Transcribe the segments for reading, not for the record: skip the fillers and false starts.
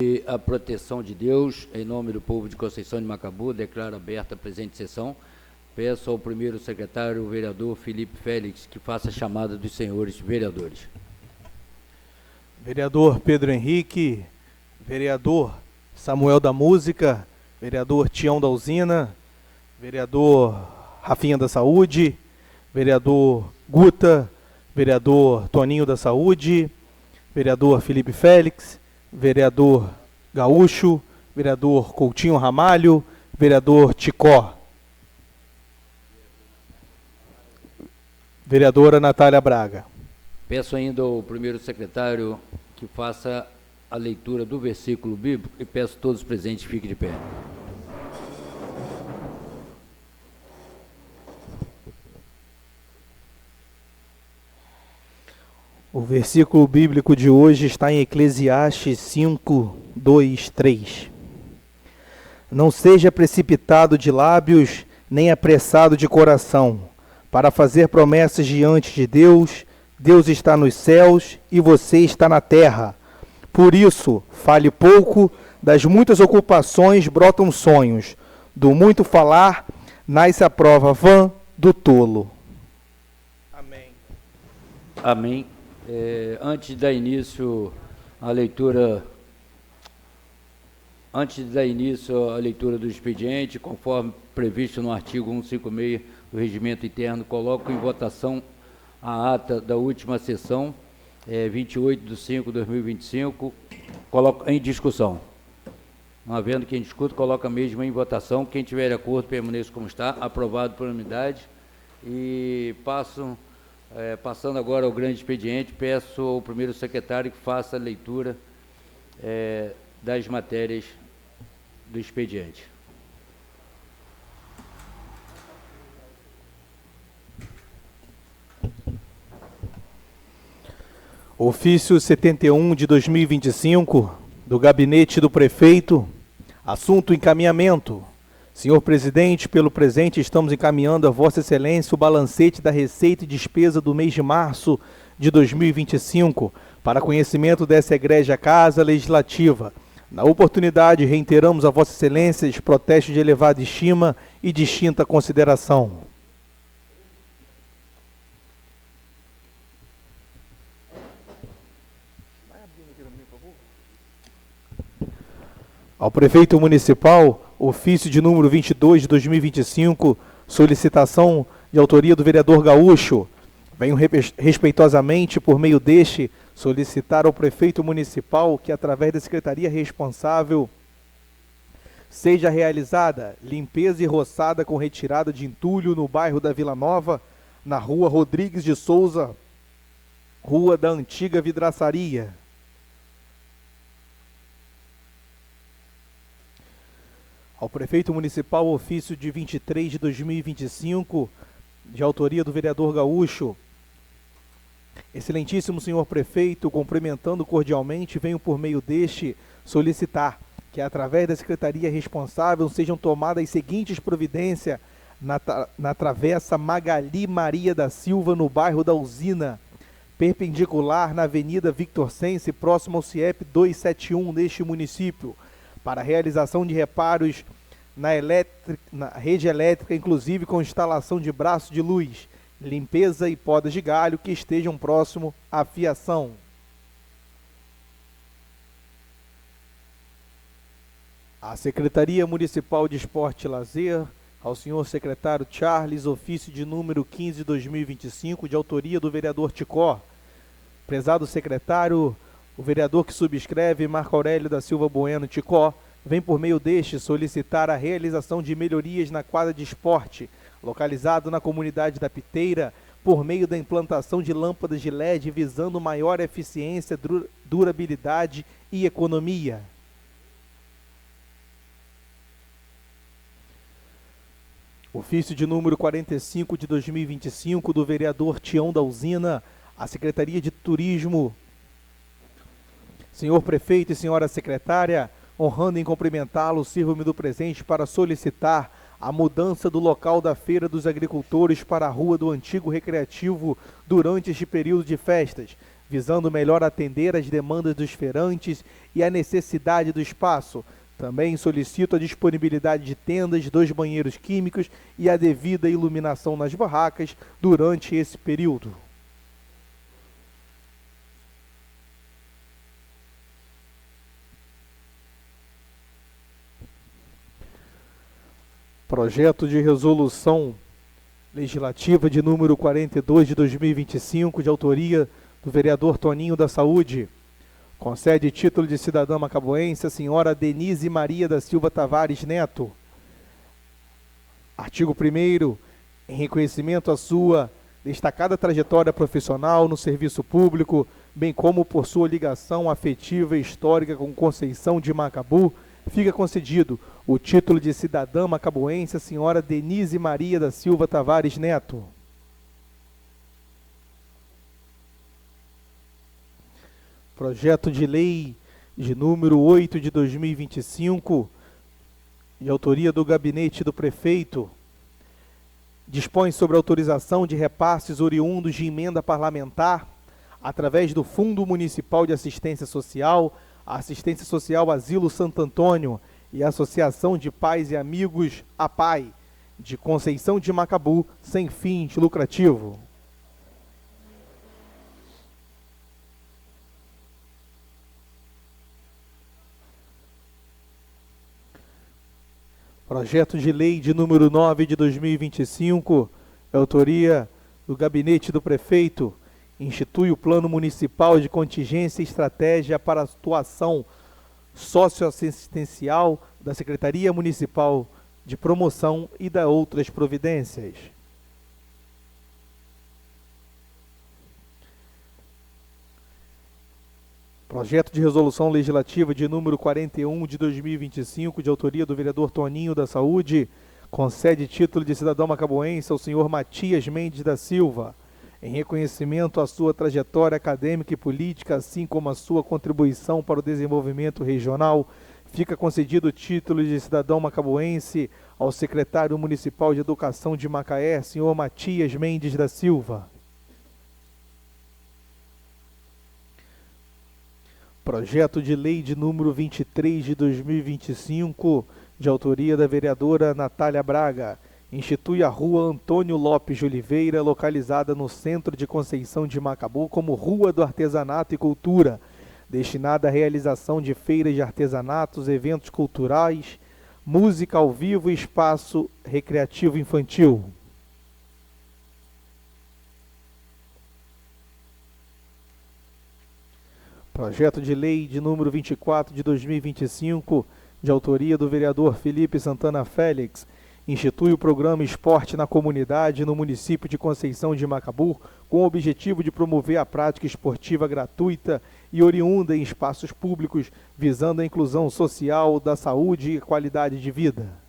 E a proteção de Deus, em nome do povo de Conceição de Macabu, declaro aberta a presente sessão. Peço ao primeiro secretário, o vereador Felipe Félix, que faça a chamada dos senhores vereadores. Vereador Pedro Henrique, vereador Samuel da Música, vereador Tião da Usina, vereador Rafinha da Saúde, vereador Guta, vereador Toninho da Saúde, vereador Felipe Félix, vereador Gaúcho, vereador Coutinho Ramalho, vereador Ticó, vereadora Natália Braga. Peço ainda ao primeiro secretário que faça a leitura do versículo bíblico e peço a todos os presentes fiquem de pé. O versículo bíblico de hoje está em Eclesiastes 5, 2, 3. Não seja precipitado de lábios, nem apressado de coração, para fazer promessas diante de Deus. Deus está nos céus e você está na terra. Por isso, fale pouco, das muitas ocupações brotam sonhos. Do muito falar, nasce a prova vã do tolo. Amém. Amém. Antes de dar início à leitura do expediente, conforme previsto no artigo 156 do Regimento Interno, coloco em votação a ata da última sessão, 28/5/2025, coloco em discussão. Não havendo quem discuta, coloca mesmo em votação. Quem tiver de acordo, permaneça como está. Aprovado por unanimidade. E passando agora ao grande expediente, peço ao primeiro secretário que faça a leitura das matérias do expediente. Ofício 71 de 2025, do Gabinete do Prefeito, assunto encaminhamento. Senhor Presidente, pelo presente estamos encaminhando a Vossa Excelência o balancete da receita e despesa do mês de março de 2025, para conhecimento dessa egrégia Casa Legislativa. Na oportunidade, reiteramos a Vossa Excelência os protestos de elevada estima e distinta consideração. Ao Prefeito Municipal, ofício de número 22 de 2025, solicitação de autoria do vereador Gaúcho. Venho respeitosamente, por meio deste, solicitar ao Prefeito Municipal que, através da Secretaria responsável, seja realizada limpeza e roçada com retirada de entulho no bairro da Vila Nova, na rua Rodrigues de Souza, rua da antiga vidraçaria. Ao Prefeito Municipal, ofício de 23 de 2025, de autoria do vereador Gaúcho. Excelentíssimo senhor prefeito, cumprimentando cordialmente, venho por meio deste solicitar que, através da secretaria responsável, sejam tomadas as seguintes providências na travessa Magali Maria da Silva, no bairro da Usina, perpendicular na Avenida Victor Sense, próximo ao CIEP 271 deste município, para a realização de reparos na rede elétrica, inclusive com instalação de braços de luz, limpeza e podas de galho que estejam próximo à fiação. A Secretaria Municipal de Esporte e Lazer, ao senhor secretário Charles, ofício de número 15 de 2025, de autoria do vereador Ticó. Prezado secretário, o vereador que subscreve, Marco Aurélio da Silva Bueno Ticó, vem por meio deste solicitar a realização de melhorias na quadra de esporte, localizado na comunidade da Piteira, por meio da implantação de lâmpadas de LED visando maior eficiência, durabilidade e economia. Ofício de número 45 de 2025 do vereador Tião da Usina, a Secretaria de Turismo. Senhor Prefeito e senhora Secretária, honrando em cumprimentá-lo, sirvo-me do presente para solicitar a mudança do local da Feira dos Agricultores para a Rua do Antigo Recreativo durante este período de festas, visando melhor atender às demandas dos feirantes e à necessidade do espaço. Também solicito a disponibilidade de tendas, 2 banheiros químicos e a devida iluminação nas barracas durante esse período. Projeto de resolução legislativa de número 42 de 2025, de autoria do vereador Toninho da Saúde. Concede título de cidadã macabuense a senhora Denise Maria da Silva Tavares Neto. Artigo 1º, em reconhecimento à sua destacada trajetória profissional no serviço público, bem como por sua ligação afetiva e histórica com Conceição de Macabu, fica concedido o título de cidadã macabuense a senhora Denise Maria da Silva Tavares Neto. Projeto de lei de número 8 de 2025, de autoria do gabinete do prefeito, dispõe sobre autorização de repasses oriundos de emenda parlamentar através do Fundo Municipal de Assistência Social, a Assistência Social Asilo Santo Antônio e a Associação de Pais e Amigos APAI, de Conceição de Macabu, sem fins lucrativos. Projeto de lei de número 9 de 2025, autoria do gabinete do prefeito, institui o Plano Municipal de Contingência e Estratégia para a Atuação Socioassistencial da Secretaria Municipal de Promoção e da outras providências. Projeto de resolução legislativa de número 41 de 2025, de autoria do vereador Toninho da Saúde, concede título de cidadão macabuense ao senhor Matias Mendes da Silva, em reconhecimento à sua trajetória acadêmica e política, assim como à sua contribuição para o desenvolvimento regional. Fica concedido o título de cidadão macabuense ao secretário municipal de Educação de Macaé, senhor Matias Mendes da Silva. Projeto de lei de número 23 de 2025, de autoria da vereadora Natália Braga, institui a rua Antônio Lopes de Oliveira, localizada no centro de Conceição de Macabu, como Rua do Artesanato e Cultura, destinada à realização de feiras de artesanatos, eventos culturais, música ao vivo e espaço recreativo infantil. Projeto de lei de número 24 de 2025, de autoria do vereador Felipe Santana Félix, institui o programa Esporte na Comunidade no município de Conceição de Macabu, com o objetivo de promover a prática esportiva gratuita e oriunda em espaços públicos, visando a inclusão social, da saúde e qualidade de vida.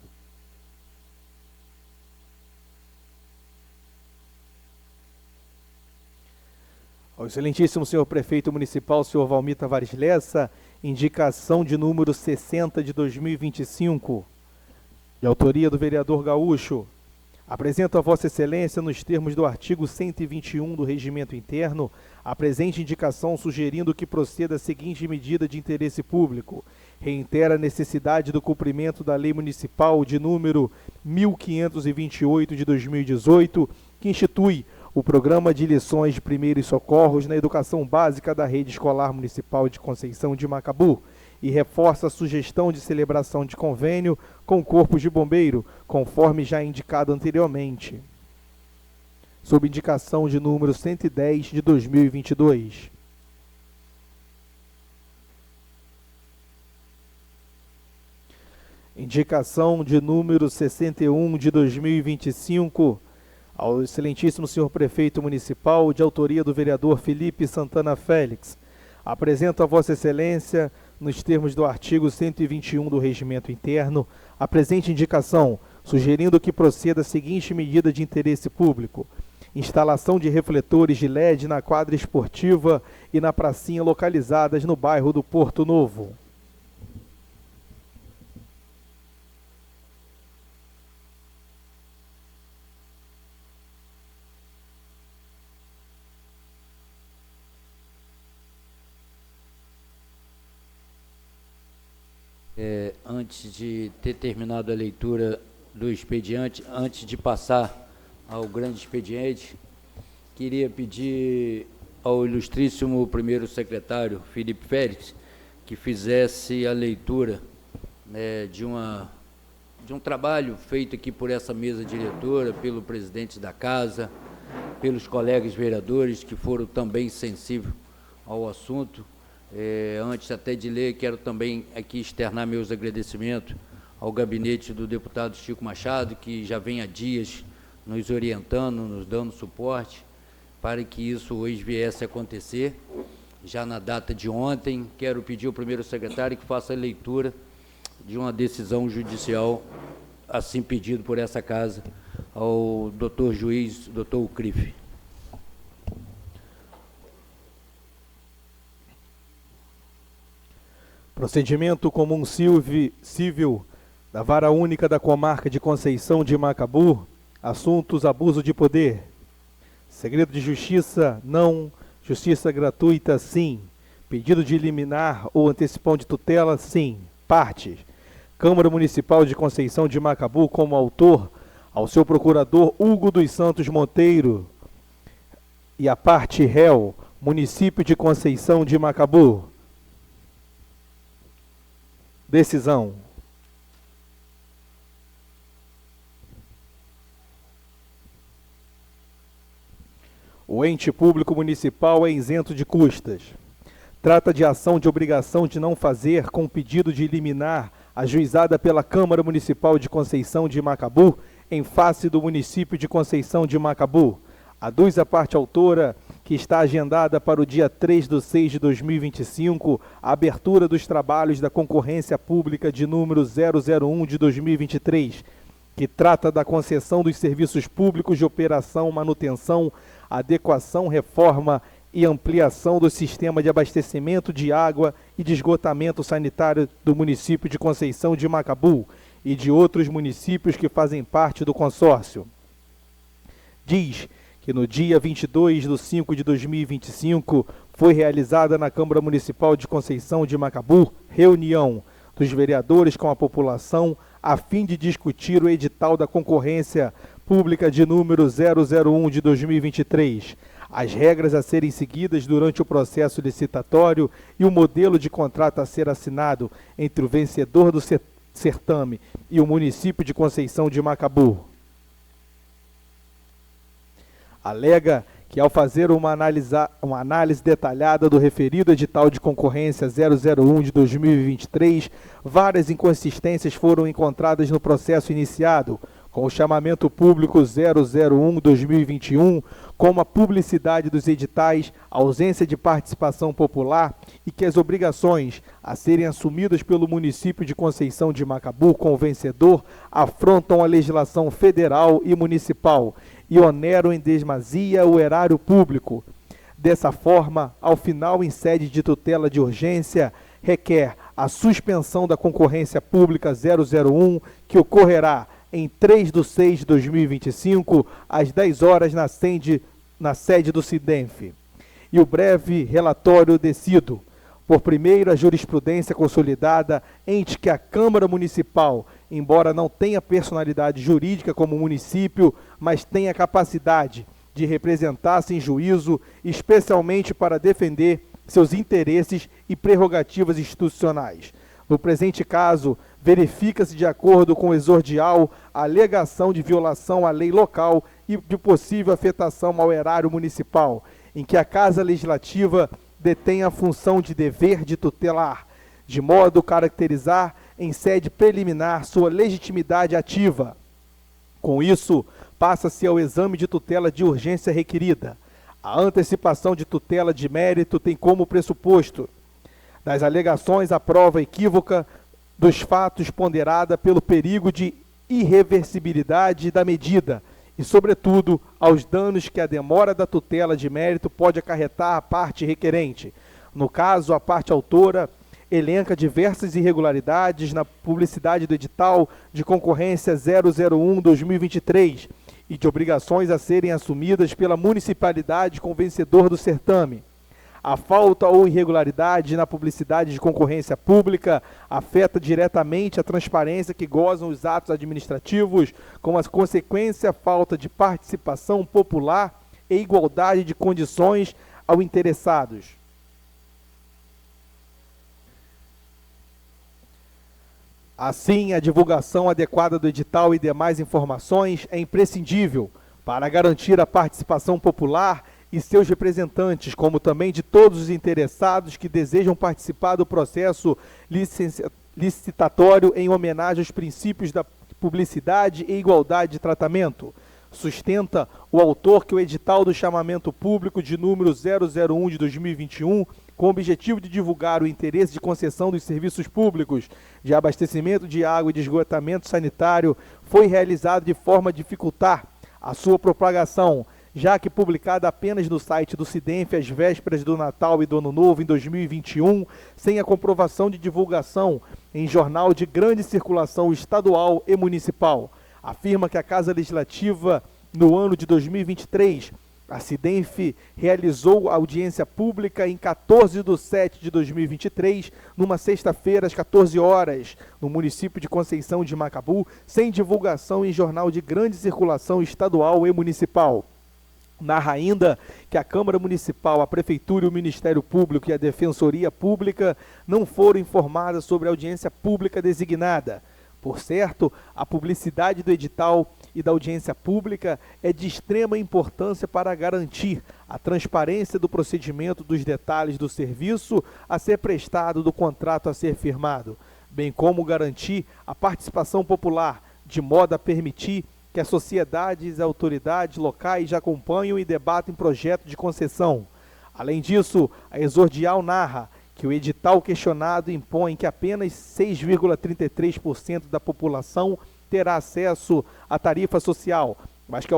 Ao excelentíssimo senhor prefeito municipal, senhor Valmir Tavares Lessa, indicação de número 60 de 2025, de autoria do vereador Gaúcho. Apresento a vossa excelência, nos termos do artigo 121 do Regimento Interno, a presente indicação sugerindo que proceda a seguinte medida de interesse público. Reitera a necessidade do cumprimento da Lei Municipal de número 1528 de 2018, que institui o Programa de Lições de Primeiros Socorros na Educação Básica da Rede Escolar Municipal de Conceição de Macabu e reforça a sugestão de celebração de convênio com o Corpo de Bombeiro, conforme já indicado anteriormente, sob indicação de número 110 de 2022. Indicação de número 61 de 2025, ao excelentíssimo senhor prefeito municipal, de autoria do vereador Felipe Santana Félix. Apresento a vossa excelência, nos termos do artigo 121 do Regimento Interno, a presente indicação, sugerindo que proceda a seguinte medida de interesse público: instalação de refletores de LED na quadra esportiva e na pracinha localizadas no bairro do Porto Novo. Antes de ter terminado a leitura do expediente, antes de passar ao grande expediente, queria pedir ao ilustríssimo primeiro secretário, Felipe Félix, que fizesse a leitura de um trabalho feito aqui por essa mesa diretora, pelo presidente da casa, pelos colegas vereadores que foram também sensíveis ao assunto. Antes até de ler, quero também aqui externar meus agradecimentos ao gabinete do deputado Chico Machado, que já vem há dias nos orientando, nos dando suporte, para que isso hoje viesse a acontecer. Já na data de ontem, quero pedir ao primeiro secretário que faça a leitura de uma decisão judicial, assim pedido por essa casa, ao doutor juiz, doutor Ucrife. Procedimento comum civil da Vara Única da Comarca de Conceição de Macabu, assuntos abuso de poder. Segredo de justiça, não. Justiça gratuita, sim. Pedido de liminar ou antecipão de tutela, sim. Partes. Câmara Municipal de Conceição de Macabu como autor, ao seu procurador Hugo dos Santos Monteiro. E a parte réu, Município de Conceição de Macabu. Decisão. O ente público municipal é isento de custas. Trata de ação de obrigação de não fazer com pedido de liminar ajuizada pela Câmara Municipal de Conceição de Macabu em face do município de Conceição de Macabu. Aduz a parte autora que está agendada para o dia 3/6/2025 a abertura dos trabalhos da concorrência pública de número 001 de 2023, que trata da concessão dos serviços públicos de operação, manutenção, adequação, reforma e ampliação do sistema de abastecimento de água e de esgotamento sanitário do município de Conceição de Macabu e de outros municípios que fazem parte do consórcio. Diz que no dia 22/5/2025 foi realizada na Câmara Municipal de Conceição de Macabu reunião dos vereadores com a população a fim de discutir o edital da concorrência pública de número 001 de 2023, as regras a serem seguidas durante o processo licitatório e o modelo de contrato a ser assinado entre o vencedor do certame e o município de Conceição de Macabu. Alega que, ao fazer uma análise detalhada do referido edital de concorrência 001 de 2023, várias inconsistências foram encontradas no processo iniciado, com o chamamento público 001-2021, como a publicidade dos editais, ausência de participação popular e que as obrigações a serem assumidas pelo município de Conceição de Macabu com o vencedor afrontam a legislação federal e municipal e oneram em demasia o erário público. Dessa forma, ao final, em sede de tutela de urgência, requer a suspensão da concorrência pública 001, que ocorrerá em 3/6/2025, às 10 horas, na sede do SIDENF. E o breve relatório decido. Por primeira jurisprudência consolidada, ente que a Câmara Municipal, embora não tenha personalidade jurídica como município, mas tenha capacidade de representar-se em juízo, especialmente para defender seus interesses e prerrogativas institucionais. No presente caso, verifica-se de acordo com o exordial a alegação de violação à lei local e de possível afetação ao erário municipal, em que a Casa Legislativa detém a função de dever de tutelar, de modo a caracterizar em sede preliminar sua legitimidade ativa. Com isso, passa-se ao exame de tutela de urgência requerida. A antecipação de tutela de mérito tem como pressuposto das alegações a prova equívoca dos fatos ponderada pelo perigo de irreversibilidade da medida e, sobretudo, aos danos que a demora da tutela de mérito pode acarretar à parte requerente. No caso, a parte autora elenca diversas irregularidades na publicidade do edital de concorrência 001-2023 e de obrigações a serem assumidas pela municipalidade com o vencedor do certame. A falta ou irregularidade na publicidade de concorrência pública afeta diretamente a transparência que gozam os atos administrativos, com as consequências falta de participação popular e igualdade de condições aos interessados. Assim, a divulgação adequada do edital e demais informações é imprescindível para garantir a participação popular e seus representantes, como também de todos os interessados que desejam participar do processo licitatório em homenagem aos princípios da publicidade e igualdade de tratamento. Sustenta o autor que o edital do chamamento público de número 001 de 2021, com o objetivo de divulgar o interesse de concessão dos serviços públicos de abastecimento de água e de esgotamento sanitário, foi realizado de forma a dificultar a sua propagação, já que publicada apenas no site do SIDENF às vésperas do Natal e do Ano Novo em 2021, sem a comprovação de divulgação em jornal de grande circulação estadual e municipal. Afirma que a Casa Legislativa, no ano de 2023, a SIDENF realizou audiência pública em 14/7/2023, numa sexta-feira, às 14 horas, no município de Conceição de Macabu, sem divulgação em jornal de grande circulação estadual e municipal. Narra ainda que a Câmara Municipal, a Prefeitura, o Ministério Público e a Defensoria Pública não foram informadas sobre a audiência pública designada. Por certo, a publicidade do edital e da audiência pública é de extrema importância para garantir a transparência do procedimento dos detalhes do serviço a ser prestado, do contrato a ser firmado, bem como garantir a participação popular, de modo a permitir que as sociedades e autoridades locais acompanhem e debatem projetos de concessão. Além disso, a exordial narra que o edital questionado impõe que apenas 6,33% da população terá acesso à tarifa social, mas que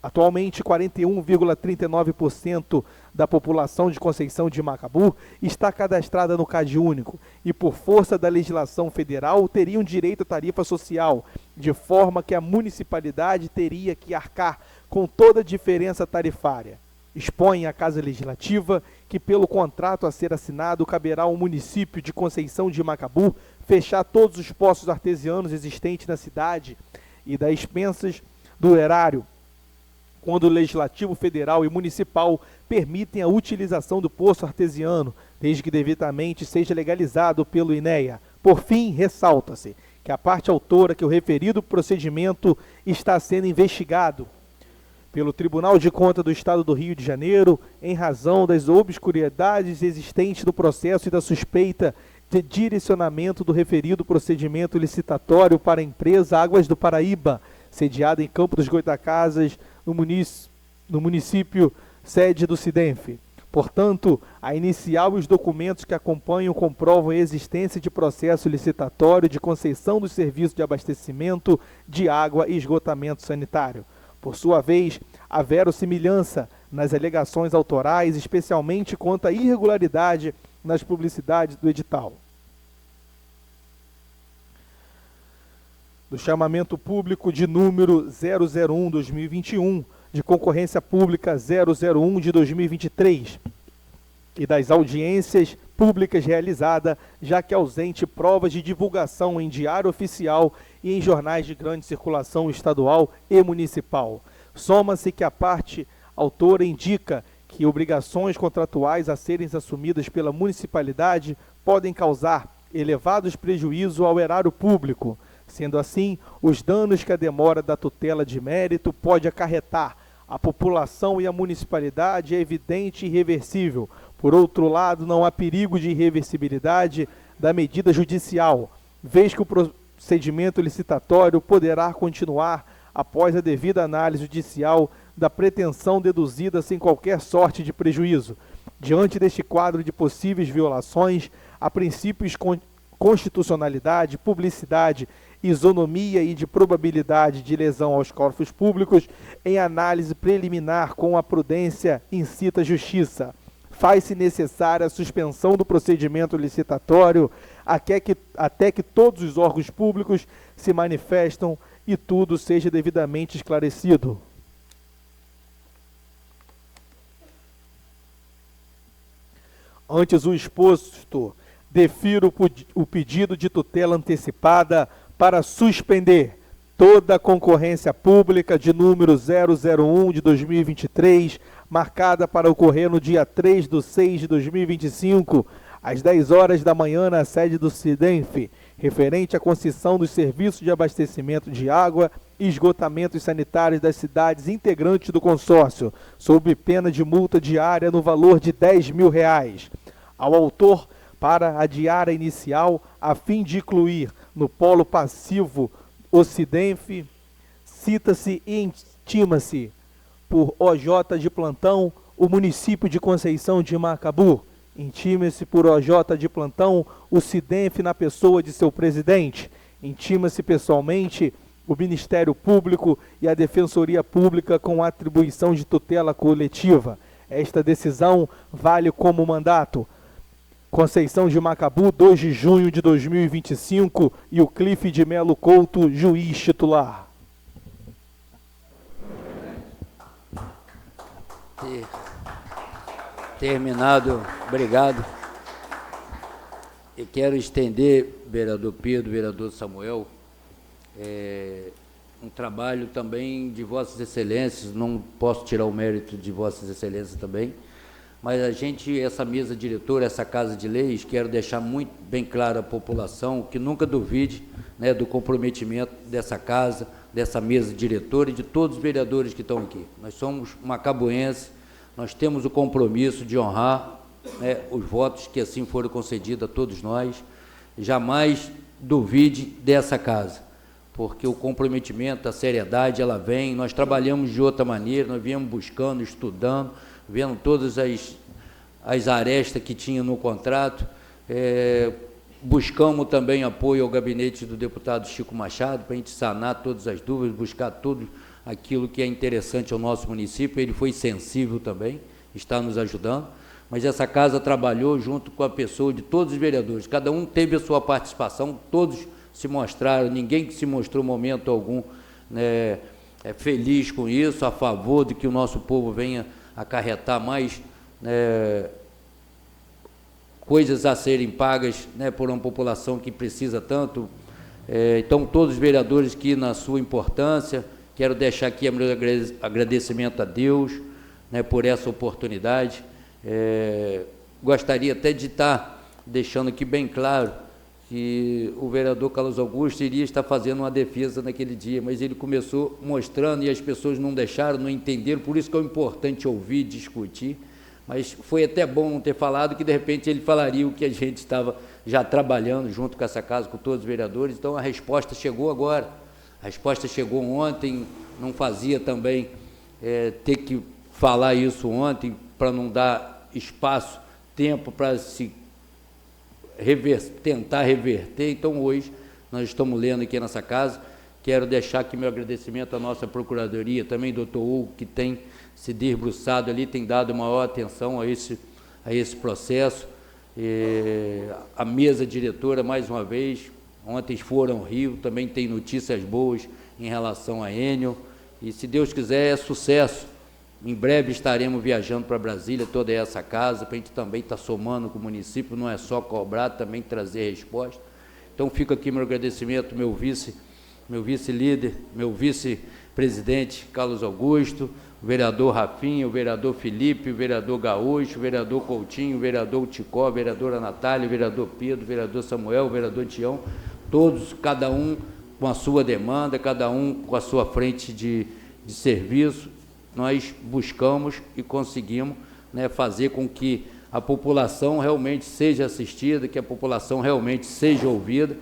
atualmente 41,39% da população de Conceição de Macabu está cadastrada no CadÚnico e, por força da legislação federal, teriam direito à tarifa social, de forma que a municipalidade teria que arcar com toda a diferença tarifária. Expõe a Casa Legislativa que, pelo contrato a ser assinado, caberá ao município de Conceição de Macabu fechar todos os poços artesianos existentes na cidade e das expensas do erário, quando o Legislativo Federal e Municipal permitem a utilização do poço artesiano, desde que devidamente seja legalizado pelo INEA. Por fim, ressalta-se que a parte autora que o referido procedimento está sendo investigado pelo Tribunal de Contas do Estado do Rio de Janeiro, em razão das obscuridades existentes do processo e da suspeita de direcionamento do referido procedimento licitatório para a empresa Águas do Paraíba, sediada em Campo dos Goitacazes, no município sede do SIDENF. Portanto, a inicial e os documentos que acompanham comprovam a existência de processo licitatório de concessão dos serviços de abastecimento de água e esgotamento sanitário. Por sua vez, há verossimilhança nas alegações autorais, especialmente quanto à irregularidade nas publicidades do edital. Do chamamento público de número 001/2021, de concorrência pública 001 de 2023 e das audiências públicas realizadas, já que ausente provas de divulgação em diário oficial e em jornais de grande circulação estadual e municipal. Soma-se que a parte autora indica que obrigações contratuais a serem assumidas pela municipalidade podem causar elevados prejuízos ao erário público. Sendo assim, os danos que a demora da tutela de mérito pode acarretar à população e à municipalidade é evidente e irreversível. Por outro lado, não há perigo de irreversibilidade da medida judicial, vez que o procedimento licitatório poderá continuar após a devida análise judicial da pretensão deduzida sem qualquer sorte de prejuízo. Diante deste quadro de possíveis violações a princípios constitucionalidade, publicidade, isonomia e de probabilidade de lesão aos corpos públicos, em análise preliminar com a prudência incita a justiça. Faz-se necessária a suspensão do procedimento licitatório até que todos os órgãos públicos se manifestam e tudo seja devidamente esclarecido. Antes o exposto, defiro o pedido de tutela antecipada para suspender toda a concorrência pública de número 001 de 2023, marcada para ocorrer no dia 3/6 de 2025, às 10 horas da manhã, na sede do SIDENF, referente à concessão dos serviços de abastecimento de água e esgotamentos sanitários das cidades integrantes do consórcio, sob pena de multa diária no valor de R$10.000. Ao autor, para adiar a inicial, a fim de incluir no polo passivo o SIDENF, cita-se e intima-se por OJ de plantão o município de Conceição de Macabu. Intima-se por OJ de plantão o SIDENF na pessoa de seu presidente. Intima-se pessoalmente o Ministério Público e a Defensoria Pública com atribuição de tutela coletiva. Esta decisão vale como mandato. Conceição de Macabu, 2 de junho de 2025, e o Clife de Melo Couto, juiz titular. Terminado, obrigado. E quero estender, vereador Pedro, vereador Samuel, um trabalho também de Vossas Excelências, não posso tirar o mérito de Vossas Excelências também, mas a gente, essa mesa diretora, essa Casa de Leis, quero deixar muito bem claro à população que nunca duvide, né, do comprometimento dessa casa, dessa mesa diretora e de todos os vereadores que estão aqui. Nós somos macabuenses, nós temos o compromisso de honrar, né, os votos que assim foram concedidos a todos nós. Jamais duvide dessa casa, porque o comprometimento, a seriedade, ela vem. Nós trabalhamos de outra maneira, nós viemos buscando, estudando, vendo todas as arestas que tinha no contrato. Buscamos também apoio ao gabinete do deputado Chico Machado para a gente sanar todas as dúvidas, buscar tudo aquilo que é interessante ao nosso município. Ele foi sensível também, está nos ajudando, mas essa casa trabalhou junto com a pessoa de todos os vereadores, cada um teve a sua participação, todos se mostraram, ninguém que se mostrou momento algum, né, feliz com isso, a favor de que o nosso povo venha acarretar mais, né, coisas a serem pagas, né, por uma população que precisa tanto. Então, todos os vereadores que, na sua importância, quero deixar aqui meu agradecimento a Deus, né, por essa oportunidade. Gostaria até de estar deixando aqui bem claro que o vereador Carlos Augusto iria estar fazendo uma defesa naquele dia, mas ele começou mostrando e as pessoas não deixaram, não entenderam, por isso que é importante ouvir, discutir, mas foi até bom não ter falado, que de repente ele falaria o que a gente estava já trabalhando junto com essa casa, com todos os vereadores. Então a resposta chegou agora, a resposta chegou ontem, não fazia também ter que falar isso ontem, para não dar espaço, tempo para se tentar reverter. Então, hoje, nós estamos lendo aqui nessa casa. Quero deixar aqui meu agradecimento à nossa Procuradoria, também doutor Hugo, que tem se debruçado ali, tem dado maior atenção a esse processo. A mesa diretora, mais uma vez, ontem foram ao Rio, também tem notícias boas em relação a Enel, e se Deus quiser é sucesso. Em breve estaremos viajando para Brasília, toda essa casa, para a gente também estar somando com o município, não é só cobrar, também trazer resposta. Então, fica aqui meu agradecimento, meu vice-líder, meu vice-presidente Carlos Augusto, o vereador Rafinha, o vereador Felipe, o vereador Gaúcho, o vereador Coutinho, o vereador Ticó, a vereadora Natália, o vereador Pedro, o vereador Samuel, o vereador Tião, todos, cada um com a sua demanda, cada um com a sua frente de serviço. Nós buscamos e conseguimos, né, fazer com que a população realmente seja assistida, que a população realmente seja ouvida,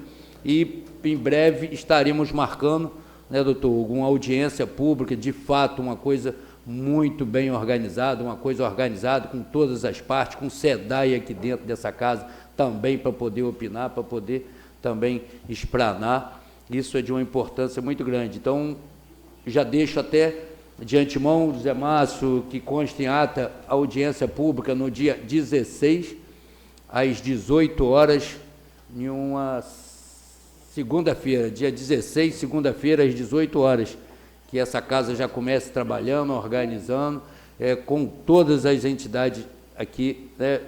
e em breve estaremos marcando, né, doutor Hugo, uma audiência pública, de fato, uma coisa muito bem organizada, uma coisa organizada com todas as partes, com o SEDAI aqui dentro dessa casa também, para poder opinar, para poder também explanar. Isso é de uma importância muito grande. Então, já deixo até de antemão, Zé Márcio, que conste em ata a audiência pública no dia 16, às 18 horas, em uma segunda-feira, dia 16, segunda-feira, às 18 horas, que essa casa já comece trabalhando, organizando, com todas as entidades aqui, né,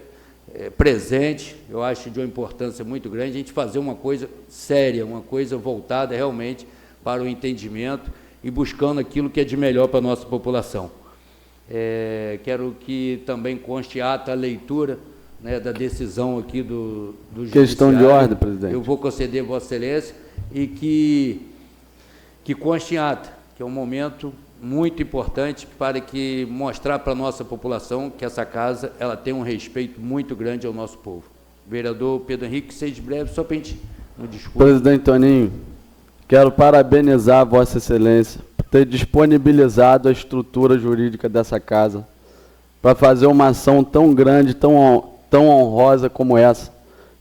presente, eu acho de uma importância muito grande a gente fazer uma coisa séria, uma coisa voltada realmente para o entendimento e buscando aquilo que é de melhor para a nossa população. Quero que também conste ata a leitura, né, da decisão aqui do Questão de ordem, presidente. Eu vou conceder Vossa Excelência e que conste em ata, que é um momento muito importante para que mostrar para a nossa população que essa casa ela tem um respeito muito grande ao nosso povo. Vereador Pedro Henrique, seja breve, só para a gente no discurso. Presidente Toninho, quero parabenizar Vossa Excelência por ter disponibilizado a estrutura jurídica dessa casa para fazer uma ação tão grande, tão honrosa como essa,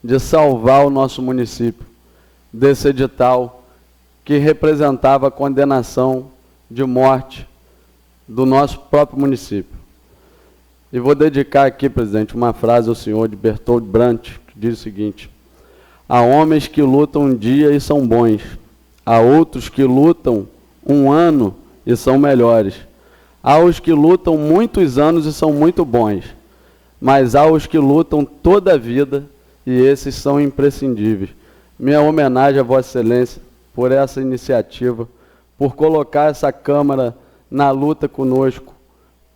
de salvar o nosso município desse edital que representava a condenação de morte do nosso próprio município. E vou dedicar aqui, presidente, uma frase ao senhor de Bertold Brecht, que diz o seguinte: há homens que lutam um dia e são bons, há outros que lutam um ano e são melhores, há os que lutam muitos anos e são muito bons, mas há os que lutam toda a vida e esses são imprescindíveis. Minha homenagem a Vossa Excelência por essa iniciativa, por colocar essa Câmara na luta conosco,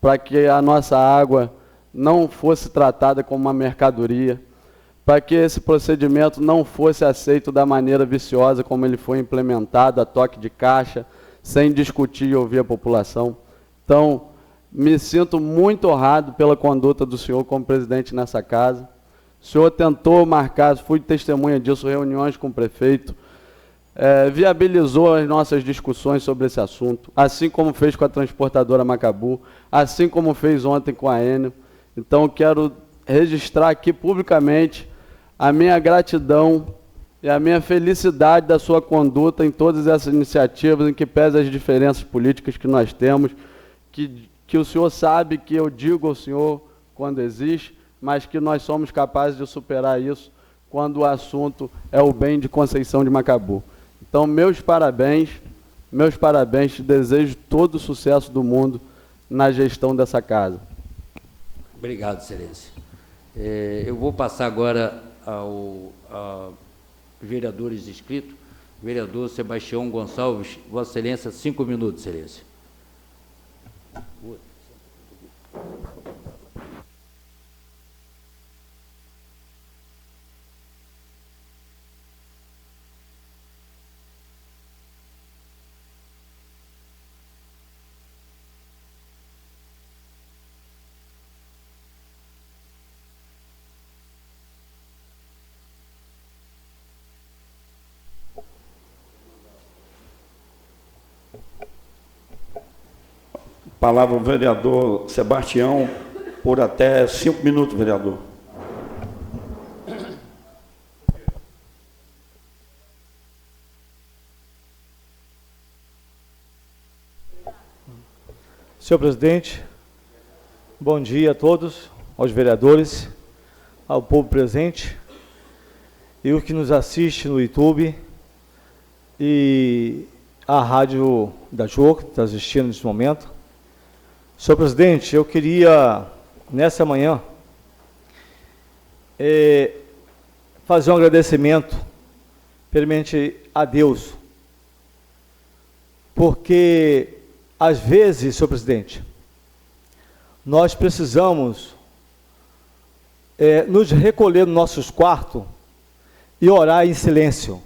para que a nossa água não fosse tratada como uma mercadoria, para que esse procedimento não fosse aceito da maneira viciosa como ele foi implementado, a toque de caixa, sem discutir e ouvir a população. Então, me sinto muito honrado pela conduta do senhor como presidente nessa casa. O senhor tentou marcar, fui testemunha disso, reuniões com o prefeito, viabilizou as nossas discussões sobre esse assunto, assim como fez com a transportadora Macabu, assim como fez ontem com a Enel. Então, quero registrar aqui publicamente a minha gratidão e a minha felicidade da sua conduta em todas essas iniciativas, em que pese as diferenças políticas que nós temos, que o senhor sabe que eu digo ao senhor quando existe, mas que nós somos capazes de superar isso quando o assunto é o bem de Conceição de Macabu. Então, meus parabéns, te desejo todo o sucesso do mundo na gestão dessa casa. Obrigado, Excelência. Eu vou passar agora ao vereadores inscritos. Vereador Sebastião Gonçalves, Vossa Excelência, 5 minutos, Excelência. Palavra ao vereador Sebastião, por até 5 minutos, vereador. Senhor presidente, bom dia a todos, aos vereadores, ao povo presente e o que nos assiste no YouTube e a rádio da JOC, que está assistindo nesse momento. Senhor presidente, eu queria, nessa manhã, fazer um agradecimento, primeiramente a Deus, porque, às vezes, senhor presidente, nós precisamos nos recolher nos nossos quartos e orar em silêncio.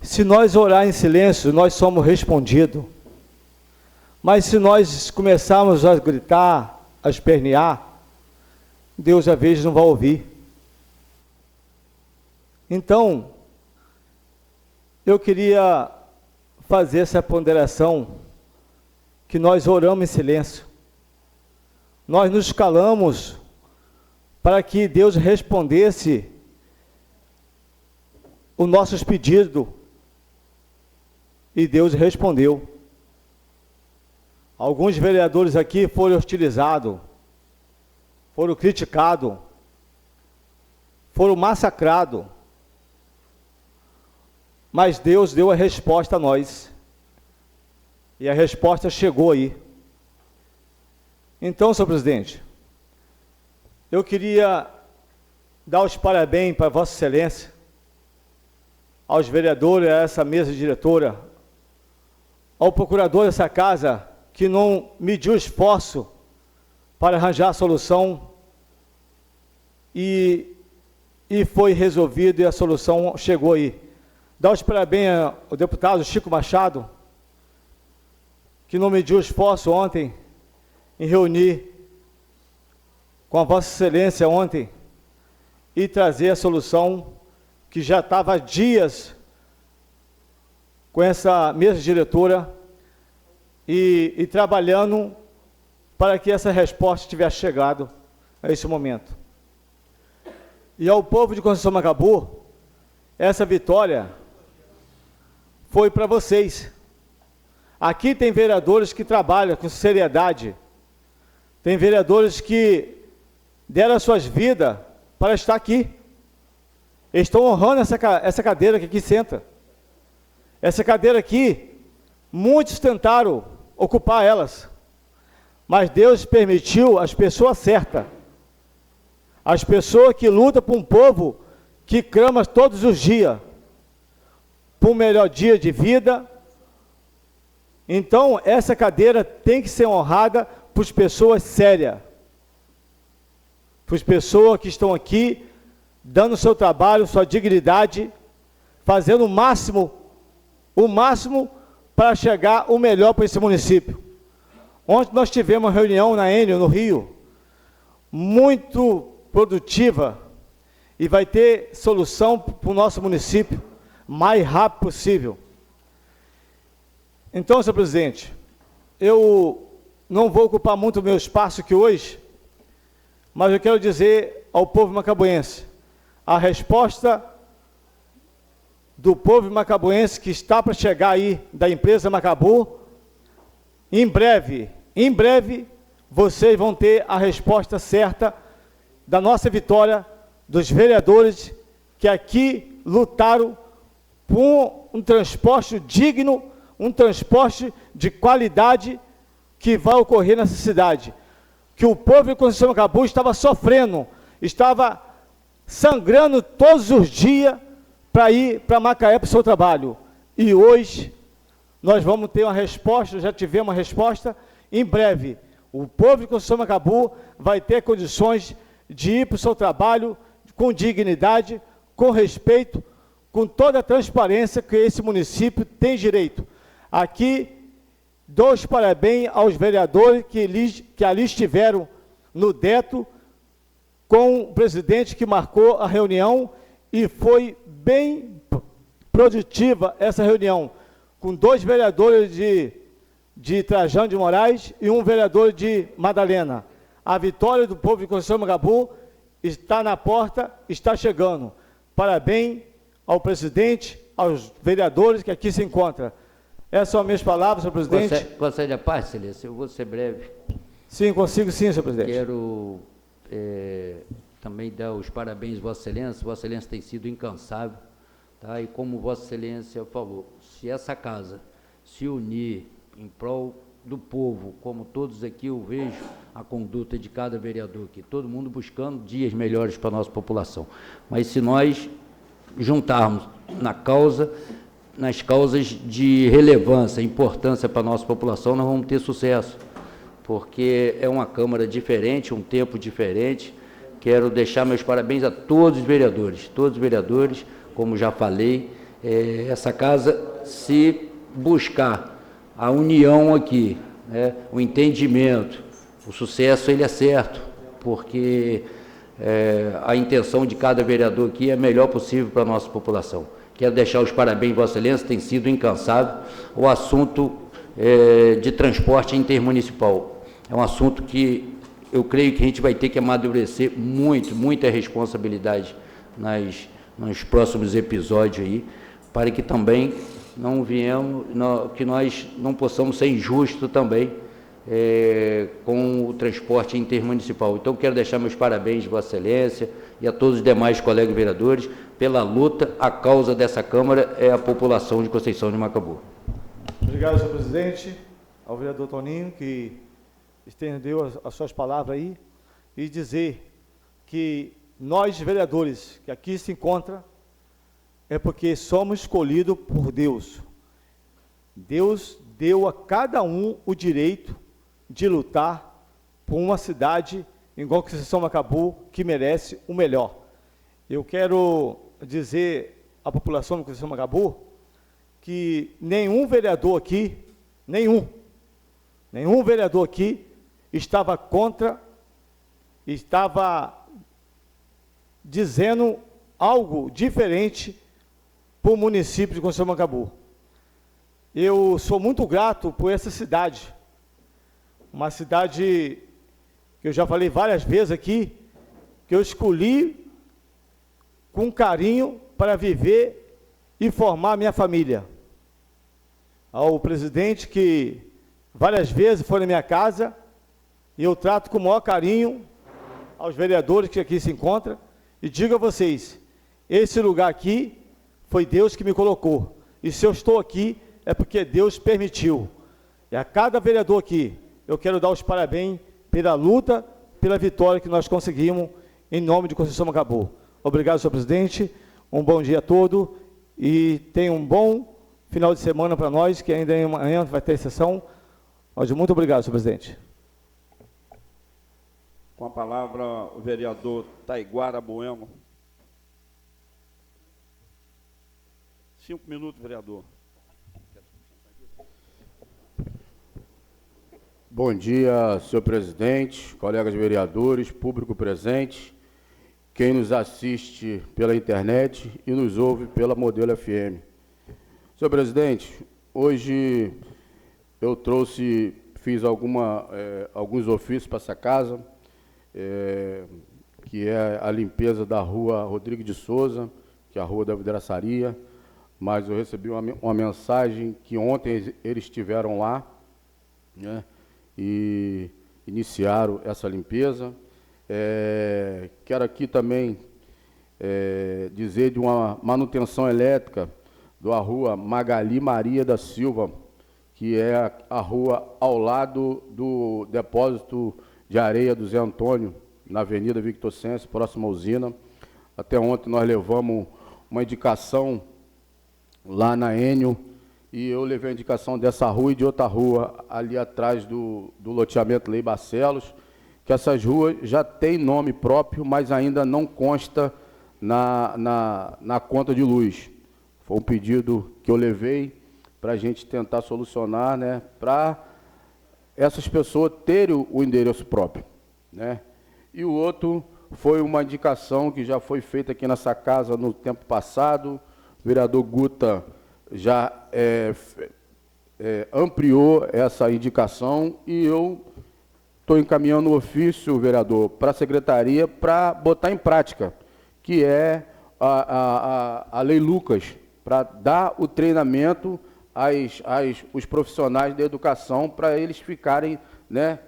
Se nós orar em silêncio, nós somos respondidos. Mas se nós começarmos a gritar, a espernear, Deus às vezes não vai ouvir. Então, eu queria fazer essa ponderação, que nós oramos em silêncio. Nós nos calamos para que Deus respondesse os nossos pedidos. E Deus respondeu. Alguns vereadores aqui foram hostilizados, foram criticados, foram massacrados. Mas Deus deu a resposta a nós. E a resposta chegou aí. Então, senhor presidente, eu queria dar os parabéns para Vossa Excelência, aos vereadores, a essa mesa diretora, ao procurador dessa casa, que não mediu esforço para arranjar a solução e foi resolvido e a solução chegou aí. Dar os parabéns ao deputado Chico Machado, que não mediu esforço ontem em reunir com a Vossa Excelência ontem e trazer a solução que já estava há dias com essa mesa diretora e trabalhando para que essa resposta tivesse chegado a esse momento. E ao povo de Conceição Macabu, essa vitória foi para vocês. Aqui tem vereadores que trabalham com seriedade, tem vereadores que deram as suas vidas para estar aqui. Eles estão honrando essa cadeira que aqui senta. Essa cadeira aqui, muitos tentaram ocupar elas, mas Deus permitiu as pessoas certas, as pessoas que lutam por um povo que clama todos os dias, por um melhor dia de vida. Então, essa cadeira tem que ser honrada por pessoas sérias, por pessoas que estão aqui, dando o seu trabalho, sua dignidade, fazendo o máximo para chegar o melhor para esse município. Ontem nós tivemos uma reunião na Enio, no Rio, muito produtiva, e vai ter solução para o nosso município mais rápido possível. Então, senhor presidente, eu não vou ocupar muito o meu espaço aqui hoje, mas eu quero dizer ao povo macabuense, a resposta do povo macabuense que está para chegar aí da empresa Macabu, em breve, vocês vão ter a resposta certa da nossa vitória, dos vereadores que aqui lutaram por um transporte digno, um transporte de qualidade que vai ocorrer nessa cidade. Que o povo de Conceição Macabu estava sofrendo, estava sangrando todos os dias para ir para Macaé para o seu trabalho. E hoje nós vamos ter uma resposta, já tivemos uma resposta, em breve. O povo de Conceição Macabu vai ter condições de ir para o seu trabalho com dignidade, com respeito, com toda a transparência que esse município tem direito. Aqui, dou os parabéns aos vereadores que ali estiveram no DETO, com o presidente que marcou a reunião, e foi bem produtiva essa reunião, com 2 vereadores de Trajano de Moraes e um vereador de Madalena. A vitória do povo de Conceição Macabu está na porta, está chegando. Parabéns ao presidente, aos vereadores que aqui se encontram. Essas são as minhas palavras, senhor presidente. Concede a paz, excelência? Eu vou ser breve. Sim, consigo sim, senhor presidente. Quero também dar os parabéns a Vossa Excelência. Vossa Excelência tem sido incansável, tá? E como Vossa Excelência falou, se essa casa se unir em prol do povo, como todos aqui eu vejo a conduta de cada vereador aqui, todo mundo buscando dias melhores para a nossa população. Mas se nós juntarmos nas causas de relevância, importância para a nossa população, nós vamos ter sucesso, porque é uma Câmara diferente, um tempo diferente. Quero deixar meus parabéns a todos os vereadores, como já falei. Essa casa, se buscar a união aqui, né, o entendimento, o sucesso, ele é certo, porque a intenção de cada vereador aqui é a melhor possível para a nossa população. Quero deixar os parabéns, Vossa Excelência, tem sido incansável o assunto de transporte intermunicipal. É um assunto que eu creio que a gente vai ter que amadurecer muita responsabilidade nos próximos episódios aí, para que também que nós não possamos ser injustos também com o transporte intermunicipal. Então, quero deixar meus parabéns, Vossa Excelência, e a todos os demais colegas vereadores, pela luta. A causa dessa Câmara é a população de Conceição de Macabu. Obrigado, senhor presidente, ao vereador Toninho, que estendeu as suas palavras aí, e dizer que nós, vereadores, que aqui se encontra, é porque somos escolhidos por Deus. Deus deu a cada um o direito de lutar por uma cidade, igual que Conceição Macabu, que merece o melhor. Eu quero dizer à população de Conceição Macabu que nenhum vereador aqui, nenhum vereador aqui estava contra, estava dizendo algo diferente para o município de Conceição Macabu. Eu sou muito grato por essa cidade, uma cidade que eu já falei várias vezes aqui, que eu escolhi com carinho para viver e formar minha família. Ao presidente que várias vezes foi na minha casa, e eu trato com o maior carinho aos vereadores que aqui se encontram, e digo a vocês, esse lugar aqui foi Deus que me colocou, e se eu estou aqui é porque Deus permitiu. E a cada vereador aqui, eu quero dar os parabéns pela luta, pela vitória que nós conseguimos, em nome de Conceição Macabu. Obrigado, senhor presidente, um bom dia a todos, e tenha um bom final de semana para nós, que ainda amanhã vai ter sessão. Mas muito obrigado, senhor presidente. Com a palavra, o vereador Taiguara Bueno. 5 minutos, vereador. Bom dia, senhor presidente, colegas vereadores, público presente, quem nos assiste pela internet e nos ouve pela Modelo FM. Senhor presidente, hoje eu fiz alguns ofícios para essa casa, que é a limpeza da rua Rodrigo de Souza, que é a rua da vidraçaria, mas eu recebi uma mensagem que ontem eles estiveram lá, né, e iniciaram essa limpeza. Quero aqui também dizer de uma manutenção elétrica da rua Magali Maria da Silva, que é a rua ao lado do depósito de areia do Zé Antônio, na Avenida Victor Sense, próxima à usina. Até ontem nós levamos uma indicação lá na Enio, e eu levei a indicação dessa rua e de outra rua ali atrás do loteamento Lei Barcelos, que essas ruas já têm nome próprio, mas ainda não consta na conta de luz. Foi um pedido que eu levei para a gente tentar solucionar, né, para essas pessoas terem o endereço próprio, né? E o outro foi uma indicação que já foi feita aqui nessa casa no tempo passado. O vereador Guta já ampliou essa indicação e eu estou encaminhando o ofício, vereador, para a secretaria para botar em prática, que é a Lei Lucas, para dar o treinamento os profissionais da educação, para eles ficarem, né,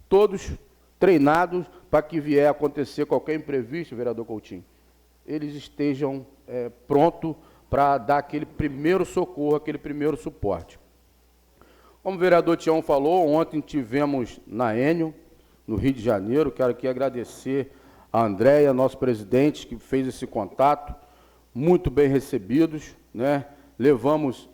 todos treinados, para que vier a acontecer qualquer imprevisto, vereador Coutinho, eles estejam prontos para dar aquele primeiro socorro, aquele primeiro suporte. Como o vereador Tião falou, ontem tivemos na Enio, no Rio de Janeiro. Quero aqui agradecer a Andréia, nosso presidente, que fez esse contato, muito bem recebidos, né? Levamos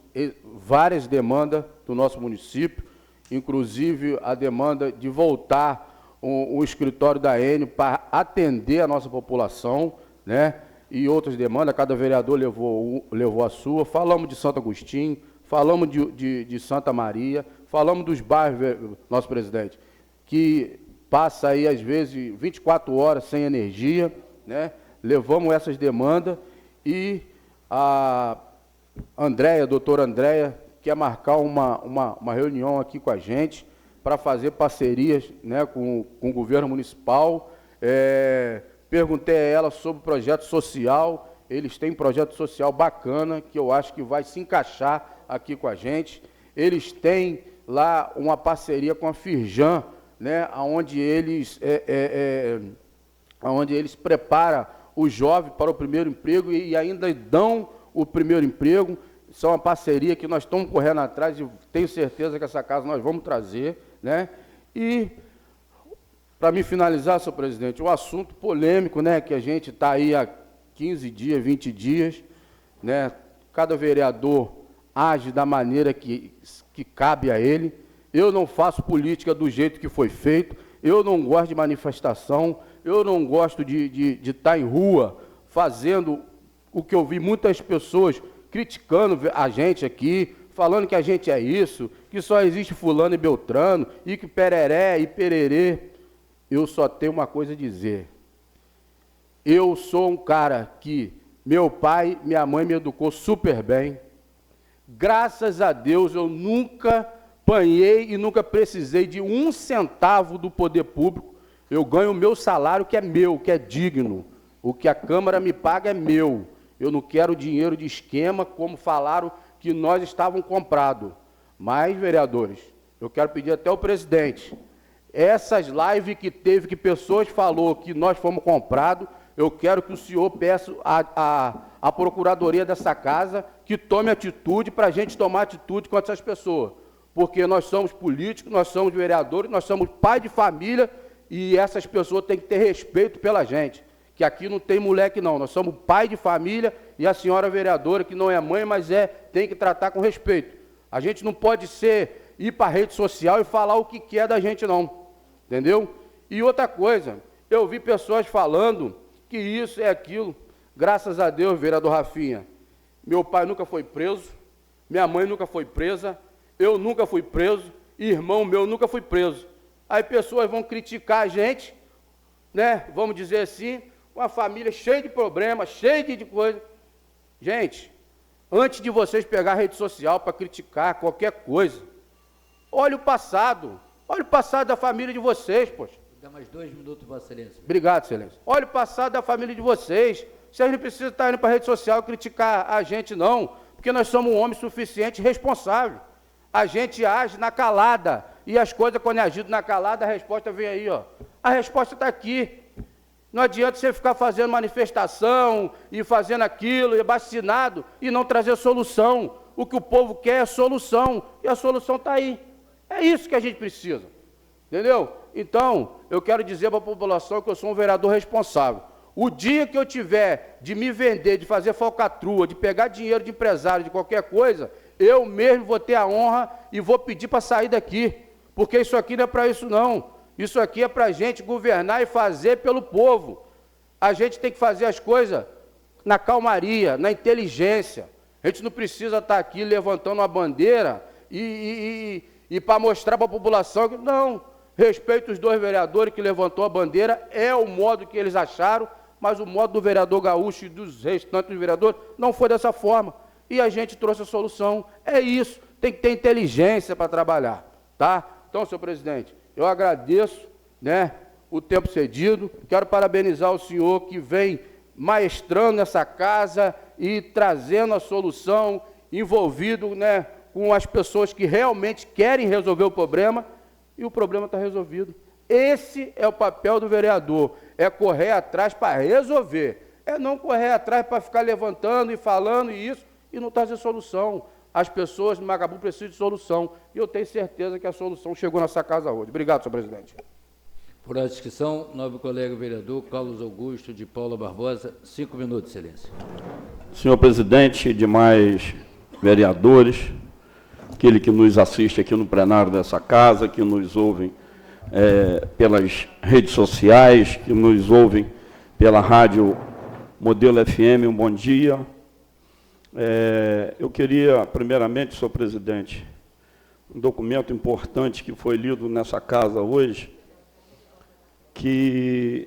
várias demandas do nosso município, inclusive a demanda de voltar o escritório da Enio para atender a nossa população, né? E outras demandas, cada vereador levou a sua. Falamos de Santo Agostinho, falamos de Santa Maria, falamos dos bairros, nosso presidente, que passa aí, às vezes, 24 horas sem energia, né? Levamos essas demandas e a Andréia, a doutora Andréia, quer marcar uma reunião aqui com a gente para fazer parcerias, né, com o governo municipal. Perguntei a ela sobre o projeto social. Eles têm um projeto social bacana, que eu acho que vai se encaixar aqui com a gente. Eles têm lá uma parceria com a Firjan, né, onde eles preparam o jovem para o primeiro emprego e ainda dão o primeiro emprego. Isso é uma parceria que nós estamos correndo atrás e tenho certeza que essa casa nós vamos trazer, né? E Para me finalizar, senhor presidente, um assunto polêmico, né, que a gente está aí há 15 dias, 20 dias, né, cada vereador age da maneira que cabe a ele. Eu não faço política do jeito que foi feito, eu não gosto de manifestação, eu não gosto de estar em rua fazendo o que eu vi muitas pessoas criticando a gente aqui, falando que a gente é isso, que só existe fulano e beltrano, e que pereré e pererê. Eu só tenho uma coisa a dizer. Eu sou um cara que meu pai, minha mãe me educou super bem. Graças a Deus eu nunca apanhei e nunca precisei de 1 centavo do poder público. Eu ganho o meu salário, que é meu, que é digno. O que a Câmara me paga é meu. Eu não quero dinheiro de esquema, como falaram que nós estávamos comprados. Mas, vereadores, eu quero pedir até ao presidente, essas lives que teve, que pessoas falou que nós fomos comprados, eu quero que o senhor peça à procuradoria dessa casa que tome atitude para a gente tomar atitude contra essas pessoas. Porque nós somos políticos, nós somos vereadores, nós somos pai de família e essas pessoas têm que ter respeito pela gente. Que aqui não tem moleque não, nós somos pai de família e a senhora vereadora, que não é mãe, mas tem que tratar com respeito. A gente não pode ir para a rede social e falar o que quer da gente não, entendeu? E outra coisa, eu vi pessoas falando que isso é aquilo. Graças a Deus, vereador Rafinha, meu pai nunca foi preso, minha mãe nunca foi presa, eu nunca fui preso, irmão meu nunca foi preso. Aí pessoas vão criticar a gente, né? Vamos dizer assim, uma família cheia de problemas, cheia de coisa. Gente, antes de vocês pegar a rede social para criticar qualquer coisa, olha o passado da família de vocês, poxa. Dá mais 2 minutos, Vossa Excelência. Obrigado, Excelência. Olha o passado da família de vocês. Vocês não precisam estar indo para a rede social criticar a gente, não, porque nós somos um homem suficiente e responsável. A gente age na calada, e as coisas, quando é agido na calada, a resposta vem aí, ó. A resposta está aqui. Não adianta você ficar fazendo manifestação, e fazendo aquilo, e vacinado, e não trazer solução. O que o povo quer é solução, e a solução está aí. É isso que a gente precisa, entendeu? Então, eu quero dizer para a população que eu sou um vereador responsável. O dia que eu tiver de me vender, de fazer falcatrua, de pegar dinheiro de empresário, de qualquer coisa, eu mesmo vou ter a honra e vou pedir para sair daqui, porque isso aqui não é para isso não. Isso aqui é para a gente governar e fazer pelo povo. A gente tem que fazer as coisas na calmaria, na inteligência. A gente não precisa estar aqui levantando uma bandeira e para mostrar para a população que não, respeito os 2 vereadores que levantou a bandeira, é o modo que eles acharam, mas o modo do vereador Gaúcho e dos restantes vereadores não foi dessa forma. E a gente trouxe a solução. É isso, tem que ter inteligência para trabalhar, tá? Então, senhor presidente, eu agradeço, né, o tempo cedido, quero parabenizar o senhor que vem maestrando essa casa e trazendo a solução, envolvido, né, com as pessoas que realmente querem resolver o problema, e o problema está resolvido. Esse é o papel do vereador, é correr atrás para resolver, é não correr atrás para ficar levantando e falando e não trazer solução. As pessoas no Magabu precisam de solução, e eu tenho certeza que a solução chegou nessa casa hoje. Obrigado, senhor presidente. Por a discussão, nobre colega vereador Carlos Augusto de Paula Barbosa, 5 minutos, Excelência. Senhor presidente, demais vereadores, aquele que nos assiste aqui no plenário dessa casa, que nos ouvem pelas redes sociais, que nos ouvem pela rádio Modelo FM, um bom dia. Eu queria, primeiramente, senhor presidente, um documento importante que foi lido nessa casa hoje, de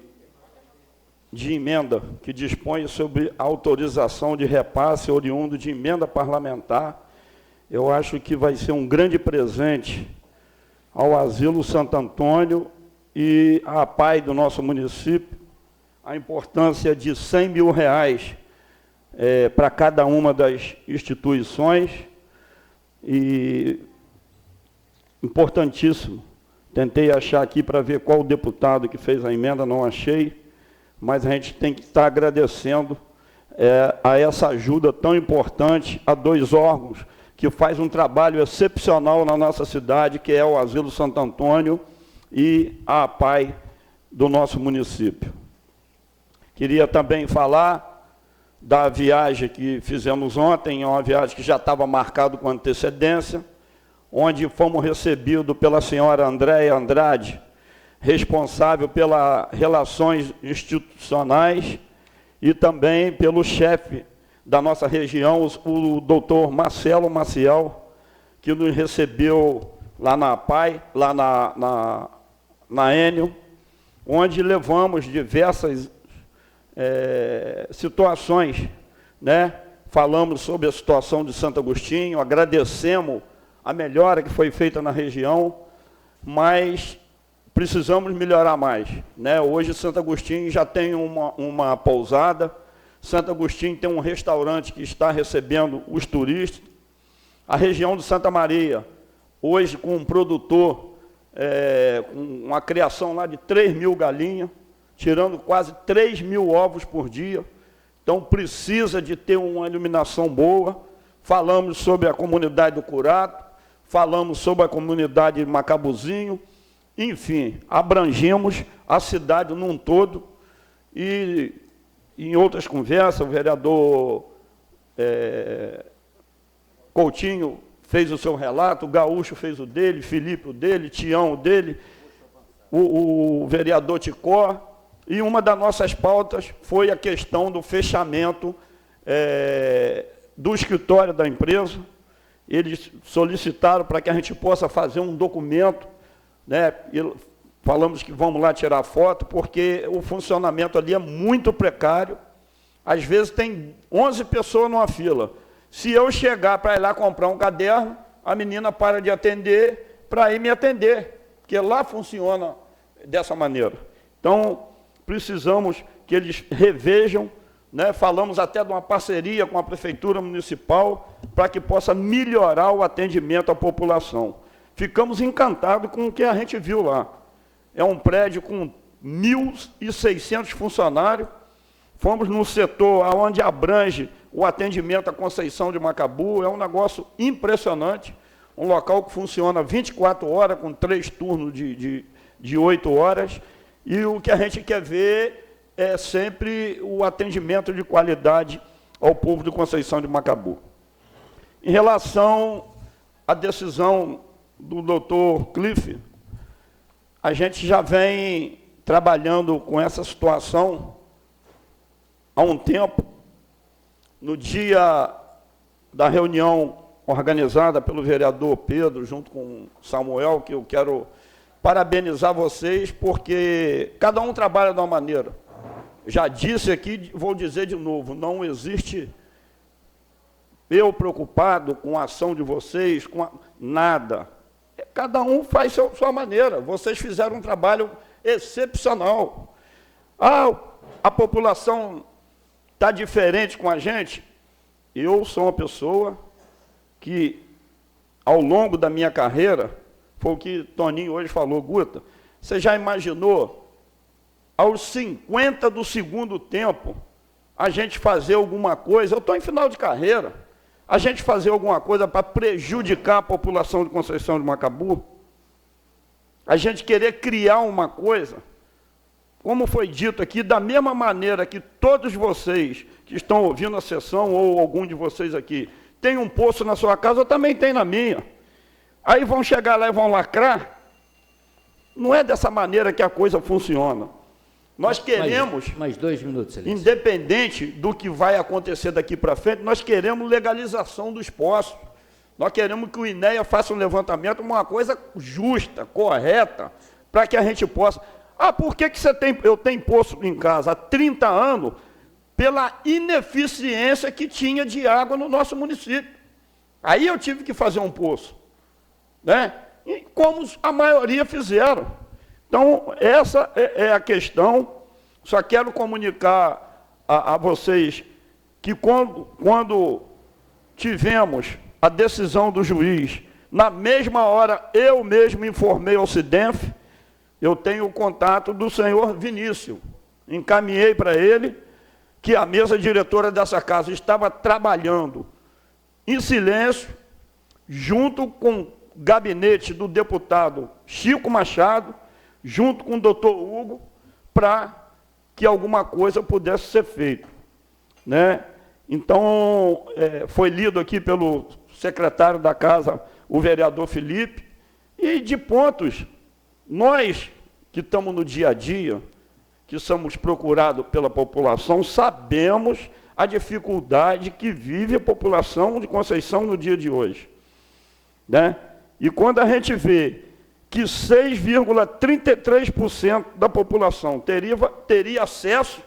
emenda, que dispõe sobre autorização de repasse oriundo de emenda parlamentar. Eu acho que vai ser um grande presente ao Asilo Santo Antônio e à APAI do nosso município, a importância de R$100 mil para cada uma das instituições, e importantíssimo. Tentei achar aqui para ver qual o deputado que fez a emenda, não achei, mas a gente tem que estar agradecendo a essa ajuda tão importante a 2 órgãos que faz um trabalho excepcional na nossa cidade, que é o Asilo Santo Antônio e a APAI do nosso município. Queria também falar da viagem que fizemos ontem, é uma viagem que já estava marcada com antecedência, onde fomos recebidos pela senhora Andréia Andrade, responsável pelas relações institucionais, e também pelo chefe da nossa região, o doutor Marcelo Maciel, que nos recebeu lá na PAI, lá na Enio, onde levamos diversas situações, né? Falamos sobre a situação de Santo Agostinho, agradecemos a melhora que foi feita na região, mas precisamos melhorar mais, né? Hoje Santo Agostinho já tem uma pousada, Santo Agostinho tem um restaurante que está recebendo os turistas, a região de Santa Maria, hoje com um produtor, com uma criação lá de 3.000 galinhas, tirando quase 3.000 ovos por dia, então precisa de ter uma iluminação boa. Falamos sobre a comunidade do Curato, falamos sobre a comunidade de Macabuzinho, enfim, abrangemos a cidade num todo, e em outras conversas, o vereador Coutinho fez o seu relato, o Gaúcho fez o dele, Felipe o dele, Tião o dele, o vereador Ticó, e uma das nossas pautas foi a questão do fechamento do escritório da empresa. Eles solicitaram para que a gente possa fazer um documento, né? E falamos que vamos lá tirar foto, porque o funcionamento ali é muito precário. Às vezes tem 11 pessoas numa fila. Se eu chegar para ir lá comprar um caderno, a menina para de atender para ir me atender, porque lá funciona dessa maneira. Então, precisamos que eles revejam, né? Falamos até de uma parceria com a Prefeitura Municipal para que possa melhorar o atendimento à população. Ficamos encantados com o que a gente viu lá. É um prédio com 1.600 funcionários. Fomos num setor onde abrange o atendimento à Conceição de Macabu. É um negócio impressionante. Um local que funciona 24 horas, com 3 turnos de 8 horas. E o que a gente quer ver é sempre o atendimento de qualidade ao povo de Conceição de Macabu. Em relação à decisão do doutor Cliff, a gente já vem trabalhando com essa situação há um tempo. No dia da reunião organizada pelo vereador Pedro, junto com Samuel, que eu quero parabenizar vocês, porque cada um trabalha de uma maneira. Já disse aqui, vou dizer de novo, não existe eu preocupado com a ação de vocês, nada. Cada um faz sua maneira. Vocês fizeram um trabalho excepcional. A população está diferente com a gente. Eu sou uma pessoa que, ao longo da minha carreira, foi o que Toninho hoje falou, Guta, você já imaginou, aos 50 do segundo tempo, a gente fazer alguma coisa, eu estou em final de carreira, a gente fazer alguma coisa para prejudicar a população de Conceição de Macabu? A gente querer criar uma coisa, como foi dito aqui, da mesma maneira que todos vocês que estão ouvindo a sessão, ou algum de vocês aqui, tem um poço na sua casa, eu também tenho na minha. Aí vão chegar lá e vão lacrar. Não é dessa maneira que a coisa funciona. Nós queremos, mais 2 minutos, Excelência. Independente do que vai acontecer daqui para frente, nós queremos legalização dos poços. Nós queremos que o INEA faça um levantamento, uma coisa justa, correta, para que a gente possa... por que eu tenho poço em casa há 30 anos? Pela ineficiência que tinha de água no nosso município. Aí eu tive que fazer um poço, né? E como a maioria fizeram. Então, essa é a questão. Só quero comunicar a vocês que quando tivemos a decisão do juiz, na mesma hora eu mesmo informei ao SIDENF, eu tenho o contato do senhor Vinícius, encaminhei para ele que a mesa diretora dessa casa estava trabalhando em silêncio, junto com o gabinete do deputado Chico Machado, junto com o doutor Hugo, para que alguma coisa pudesse ser feita, né? Então, foi lido aqui pelo secretário da Casa, o vereador Felipe, e de pontos, nós que estamos no dia a dia, que somos procurados pela população, sabemos a dificuldade que vive a população de Conceição no dia de hoje, né? E quando a gente vê que 6,33% da população teria acesso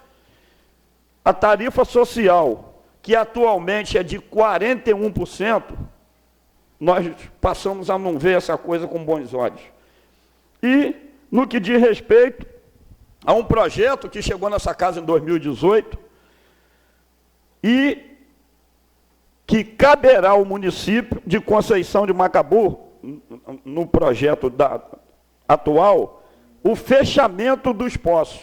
à tarifa social, que atualmente é de 41%, nós passamos a não ver essa coisa com bons olhos. E, no que diz respeito a um projeto que chegou nessa casa em 2018, e que caberá ao município de Conceição de Macabu, no projeto atual, o fechamento dos poços.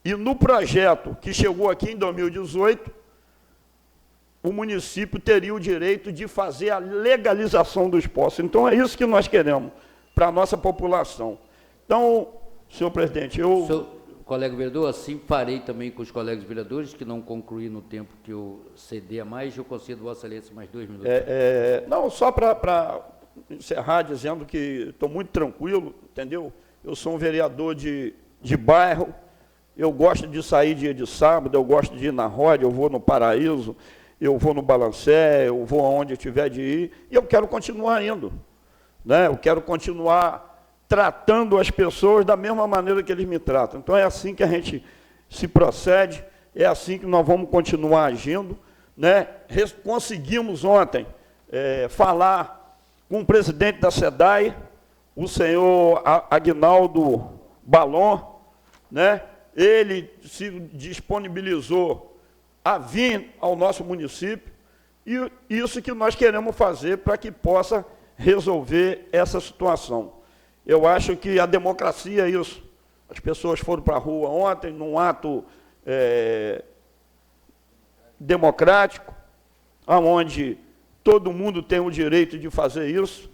E no projeto que chegou aqui em 2018, o município teria o direito de fazer a legalização dos poços. Então, é isso que nós queremos para a nossa população. Então, senhor presidente, Colega vereador, assim farei também com os colegas vereadores, que não concluí no tempo que eu ceder a mais, eu concedo Vossa Excelência mais 2 minutos. Não, só para encerrar dizendo que estou muito tranquilo, entendeu? Eu sou um vereador de bairro, eu gosto de sair dia de sábado, eu gosto de ir na roda, eu vou no Paraíso, eu vou no Balancé, eu vou aonde eu tiver de ir, e eu quero continuar indo, né? Eu quero continuar tratando as pessoas da mesma maneira que eles me tratam. Então, é assim que a gente se procede, é assim que nós vamos continuar agindo, né? Conseguimos ontem falar com o presidente da SEDAI, o senhor Aguinaldo Balon, né? Ele se disponibilizou a vir ao nosso município, e isso que nós queremos fazer para que possa resolver essa situação. Eu acho que a democracia é isso. As pessoas foram para a rua ontem, num ato democrático, onde todo mundo tem o direito de fazer isso,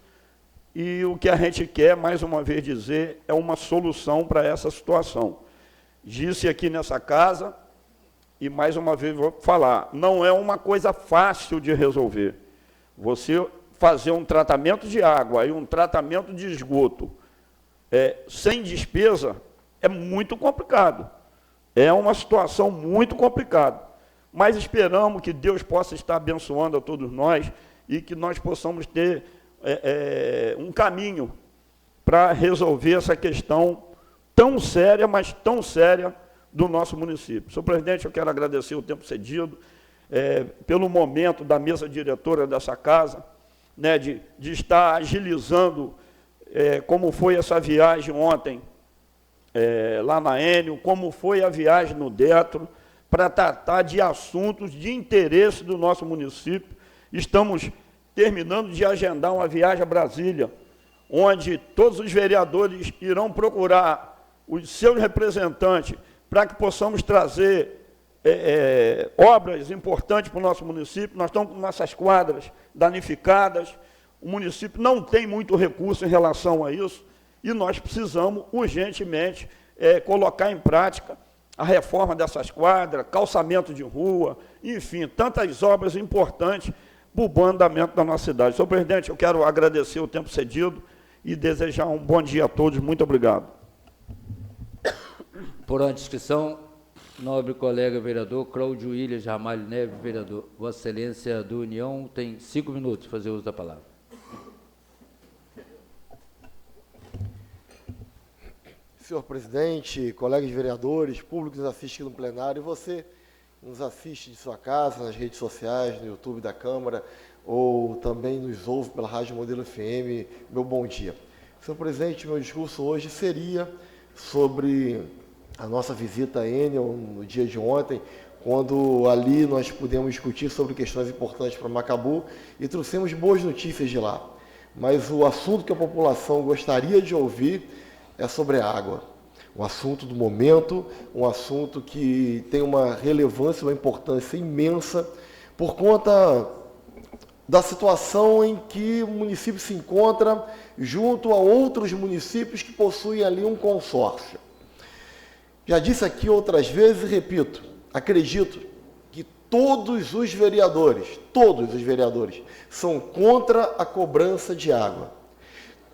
e o que a gente quer, mais uma vez dizer, é uma solução para essa situação. Disse aqui nessa casa, e mais uma vez vou falar, não é uma coisa fácil de resolver. Você fazer um tratamento de água e um tratamento de esgoto sem despesa é muito complicado. É uma situação muito complicada. Mas esperamos que Deus possa estar abençoando a todos nós e que nós possamos ter um caminho para resolver essa questão tão séria, mas tão séria, do nosso município. Senhor presidente, eu quero agradecer o tempo cedido, pelo momento da mesa diretora dessa casa, né, de estar agilizando como foi essa viagem ontem lá na Enio, como foi a viagem no Detro, para tratar de assuntos de interesse do nosso município. Estamos terminando de agendar uma viagem a Brasília, onde todos os vereadores irão procurar os seus representantes para que possamos trazer obras importantes para o nosso município. Nós estamos com nossas quadras danificadas, o município não tem muito recurso em relação a isso, e nós precisamos urgentemente colocar em prática a reforma dessas quadras, calçamento de rua, enfim, tantas obras importantes para o bom andamento da nossa cidade. Senhor presidente, eu quero agradecer o tempo cedido e desejar um bom dia a todos. Muito obrigado. Por a inscrição, nobre colega vereador Cláudio Williams Ramalho Neves, vereador. Vossa Excelência do União tem 5 minutos para fazer uso da palavra. Senhor presidente, colegas vereadores, público que nos assiste aqui no plenário, e você que nos assiste de sua casa, nas redes sociais, no YouTube da Câmara, ou também nos ouve pela Rádio Modelo FM, meu bom dia. Senhor presidente, meu discurso hoje seria sobre a nossa visita a Enel no dia de ontem, quando ali nós pudemos discutir sobre questões importantes para Macabu e trouxemos boas notícias de lá. Mas o assunto que a população gostaria de ouvir é sobre a água. Um assunto do momento, um assunto que tem uma relevância, uma importância imensa, por conta da situação em que o município se encontra junto a outros municípios que possuem ali um consórcio. Já disse aqui outras vezes e repito, acredito que todos os vereadores, são contra a cobrança de água.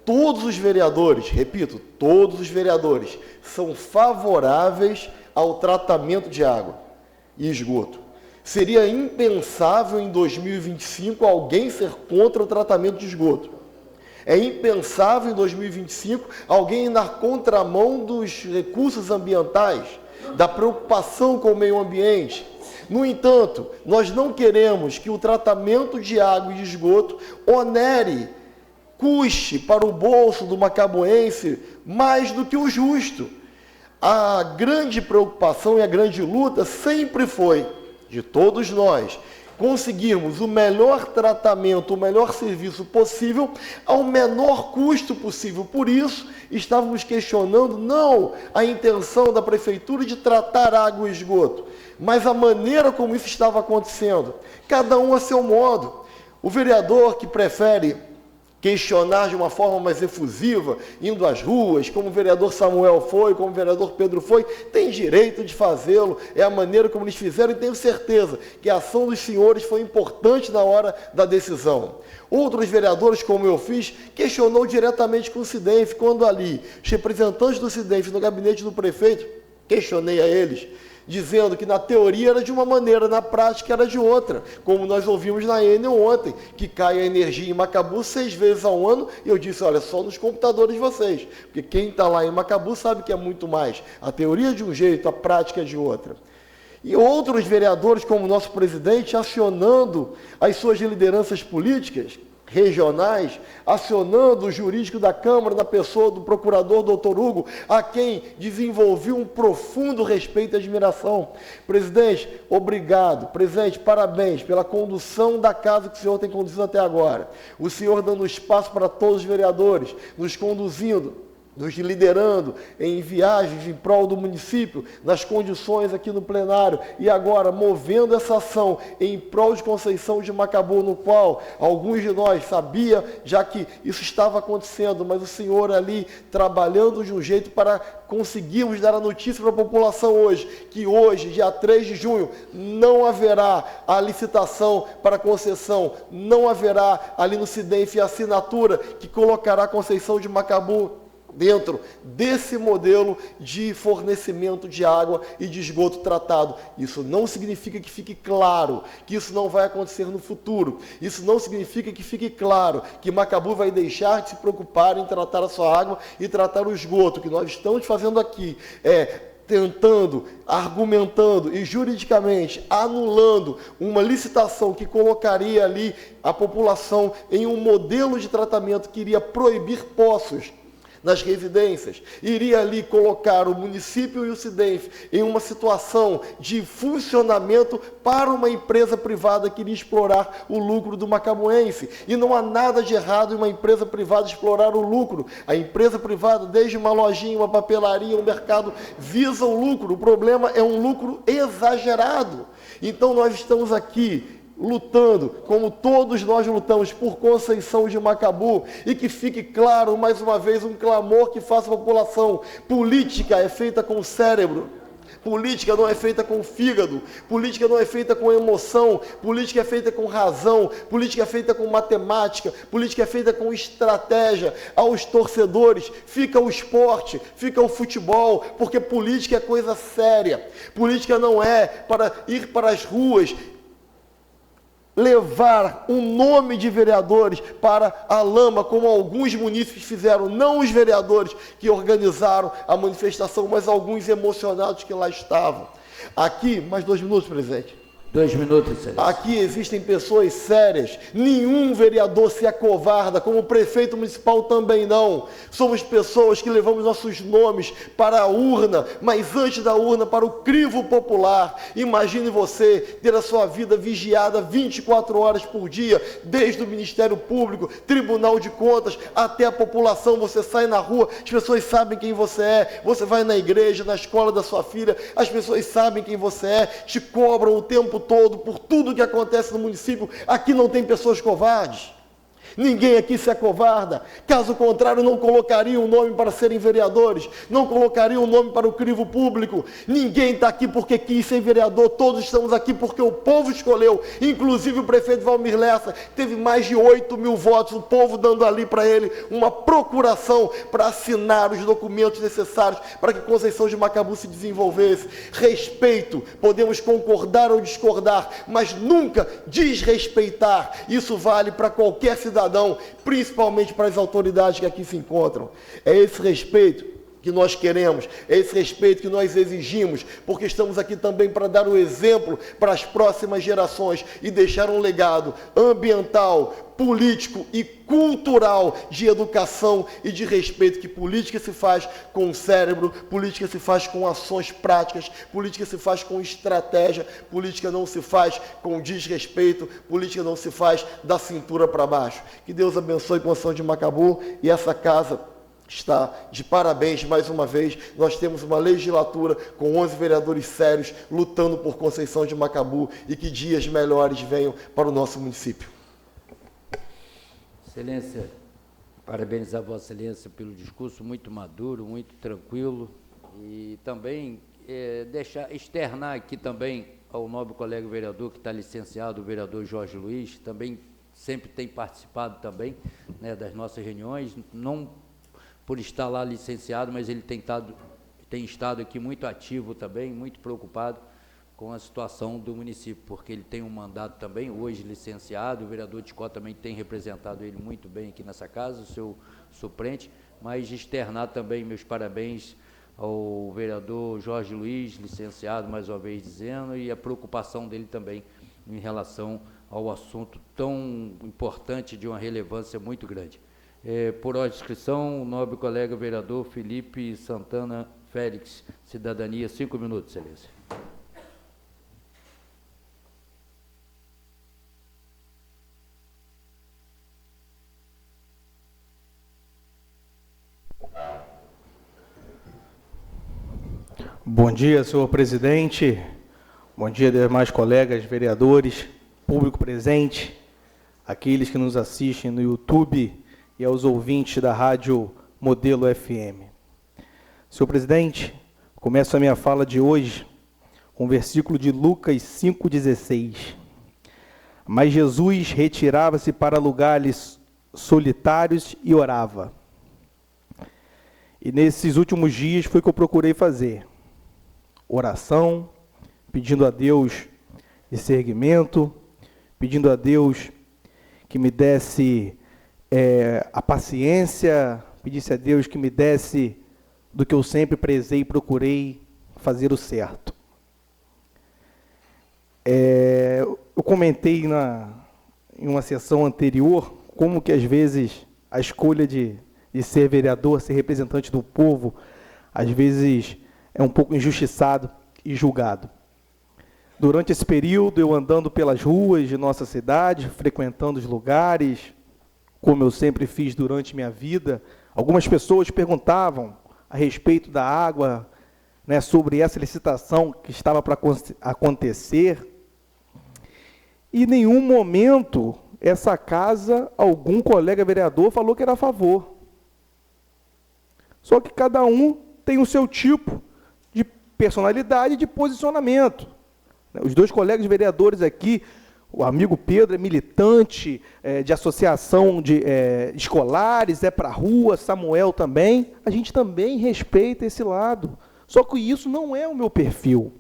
Todos os vereadores, repito, todos os vereadores são favoráveis ao tratamento de água e esgoto. Seria impensável em 2025 alguém ser contra o tratamento de esgoto. É impensável em 2025 alguém ir na contramão dos recursos ambientais, da preocupação com o meio ambiente. No entanto, nós não queremos que o tratamento de água e de esgoto onere, custe para o bolso do macabuense mais do que o justo. A grande preocupação e a grande luta sempre foi, de todos nós, conseguirmos o melhor tratamento, o melhor serviço possível, ao menor custo possível. Por isso, estávamos questionando não a intenção da prefeitura de tratar água e esgoto, mas a maneira como isso estava acontecendo. Cada um a seu modo. O vereador que prefere questionar de uma forma mais efusiva, indo às ruas, como o vereador Samuel foi, como o vereador Pedro foi, tem direito de fazê-lo, é a maneira como eles fizeram, e tenho certeza que a ação dos senhores foi importante na hora da decisão. Outros vereadores, como eu fiz, questionou diretamente com o SIDENF, quando ali, os representantes do SIDENF no gabinete do prefeito, questionei a eles, dizendo que na teoria era de uma maneira, na prática era de outra, como nós ouvimos na Enel ontem, que cai a energia em Macabu 6 vezes ao ano, e eu disse, olha, só nos computadores de vocês, porque quem está lá em Macabu sabe que é muito mais. A teoria é de um jeito, a prática é de outra. E outros vereadores, como o nosso presidente, acionando as suas lideranças políticas, regionais, acionando o jurídico da Câmara na pessoa do procurador Dr. Hugo, a quem desenvolvi um profundo respeito e admiração. Presidente, obrigado. Presidente, parabéns pela condução da casa que o senhor tem conduzido até agora. O senhor dando espaço para todos os vereadores, nos conduzindo, nos liderando em viagens em prol do município, nas condições aqui no plenário, e agora movendo essa ação em prol de Conceição de Macabu, no qual alguns de nós sabia já que isso estava acontecendo, mas o senhor ali trabalhando de um jeito para conseguirmos dar a notícia para a população hoje, que hoje, dia 3 de junho, não haverá a licitação para concessão, não haverá ali no SIDENF a assinatura que colocará Conceição de Macabu dentro desse modelo de fornecimento de água e de esgoto tratado. Isso não significa que fique claro que isso não vai acontecer no futuro. Isso não significa que fique claro que Macabu vai deixar de se preocupar em tratar a sua água e tratar o esgoto. O que nós estamos fazendo aqui é tentando, argumentando e juridicamente anulando uma licitação que colocaria ali a população em um modelo de tratamento que iria proibir poços nas residências, iria ali colocar o município e o SIDENF em uma situação de funcionamento para uma empresa privada que iria explorar o lucro do macabuense. E não há nada de errado em uma empresa privada explorar o lucro. A empresa privada, desde uma lojinha, uma papelaria, um mercado, visa o lucro. O problema é um lucro exagerado. Então nós estamos aqui lutando, como todos nós lutamos, por Conceição de Macabu, e que fique claro, mais uma vez, um clamor que faça a população. Política é feita com o cérebro, política não é feita com o fígado, política não é feita com emoção, política é feita com razão, política é feita com matemática, política é feita com estratégia. Aos torcedores, fica o esporte, fica o futebol, porque política é coisa séria. Política não é para ir para as ruas, levar um nome de vereadores para a lama, como alguns munícipes fizeram, não os vereadores que organizaram a manifestação, mas alguns emocionados que lá estavam. Aqui, mais 2 minutos, presidente. 2 minutos, excelência. Aqui existem pessoas sérias, nenhum vereador se acovarda, como o prefeito municipal também não. Somos pessoas que levamos nossos nomes para a urna, mas antes da urna para o crivo popular. Imagine você ter a sua vida vigiada 24 horas por dia, desde o Ministério Público, Tribunal de Contas, até a população. Você sai na rua, as pessoas sabem quem você é, você vai na igreja, na escola da sua filha, as pessoas sabem quem você é, te cobram o tempo todo por tudo que acontece no município. Aqui não tem pessoas covardes. Ninguém aqui se acovarda. Caso contrário, não colocaria um nome para serem vereadores, não colocaria um nome para o crivo público. Ninguém está aqui porque quis ser vereador, todos estamos aqui porque o povo escolheu. Inclusive o prefeito Valmir Lessa teve mais de 8.000 votos, o povo dando ali para ele uma procuração para assinar os documentos necessários para que Conceição de Macabu se desenvolvesse. Respeito, podemos concordar ou discordar, mas nunca desrespeitar. Isso vale para qualquer cidadão, principalmente para as autoridades que aqui se encontram. É esse respeito que nós queremos, é esse respeito que nós exigimos, porque estamos aqui também para dar o exemplo para as próximas gerações e deixar um legado ambiental, político e cultural de educação e de respeito, que política se faz com o cérebro, política se faz com ações práticas, política se faz com estratégia, política não se faz com desrespeito, política não se faz da cintura para baixo. Que Deus abençoe Conceição de Macabu, e essa casa está de parabéns mais uma vez. Nós temos uma legislatura com 11 vereadores sérios lutando por Conceição de Macabu, e que dias melhores venham para o nosso município. Excelência, parabenizar Vossa Excelência pelo discurso muito maduro, muito tranquilo, e também externar aqui também ao nobre colega vereador que está licenciado, o vereador Jorge Luiz, também sempre tem participado também, né, das nossas reuniões, não por estar lá licenciado, mas ele tem estado aqui muito ativo também, muito preocupado com a situação do município, porque ele tem um mandato também, hoje licenciado, o vereador Ticó também tem representado ele muito bem aqui nessa casa, o seu suplente, mas externar também meus parabéns ao vereador Jorge Luiz, licenciado, mais uma vez dizendo, e a preocupação dele também em relação ao assunto tão importante, de uma relevância muito grande. Por ordem de inscrição, o nobre colega vereador Felipe Santana Félix, Cidadania, 5 minutos, Excelência. Bom dia, senhor presidente. Bom dia, demais colegas vereadores, público presente, aqueles que nos assistem no YouTube e aos ouvintes da Rádio Modelo FM. Senhor presidente, começo a minha fala de hoje com o versículo de Lucas 5,16. Mas Jesus retirava-se para lugares solitários e orava. E nesses últimos dias foi o que eu procurei fazer. Oração, pedindo a Deus discernimento, pedindo a Deus que me desse a paciência, pedisse a Deus que me desse do que eu sempre prezei e procurei fazer o certo. Eu comentei em uma sessão anterior como que às vezes a escolha de ser vereador, ser representante do povo, às vezes é um pouco injustiçado e julgado. Durante esse período, eu andando pelas ruas de nossa cidade, frequentando os lugares, como eu sempre fiz durante minha vida, algumas pessoas perguntavam a respeito da água, né, sobre essa licitação que estava para acontecer, e em nenhum momento essa casa, algum colega vereador falou que era a favor. Só que cada um tem o seu tipo de personalidade e de posicionamento. Os dois colegas vereadores aqui, o amigo Pedro é militante de associação de escolares, é para a rua, Samuel também. A gente também respeita esse lado. Só que isso não é o meu perfil.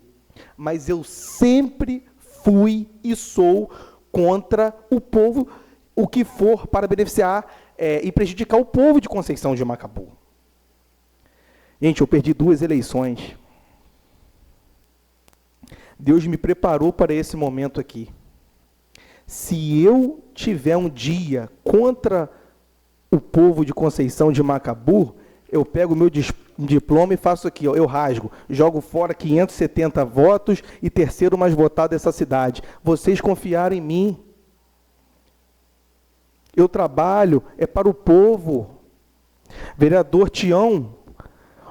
Mas eu sempre fui e sou contra o povo, o que for para beneficiar e prejudicar o povo de Conceição de Macabu. Gente, eu perdi 2 eleições. Deus me preparou para esse momento aqui. Se eu tiver um dia contra o povo de Conceição de Macabu, eu pego o meu diploma e faço aqui, ó, eu rasgo, jogo fora 570 votos e terceiro mais votado dessa cidade. Vocês confiaram em mim. Eu trabalho, é para o povo. Vereador Tião,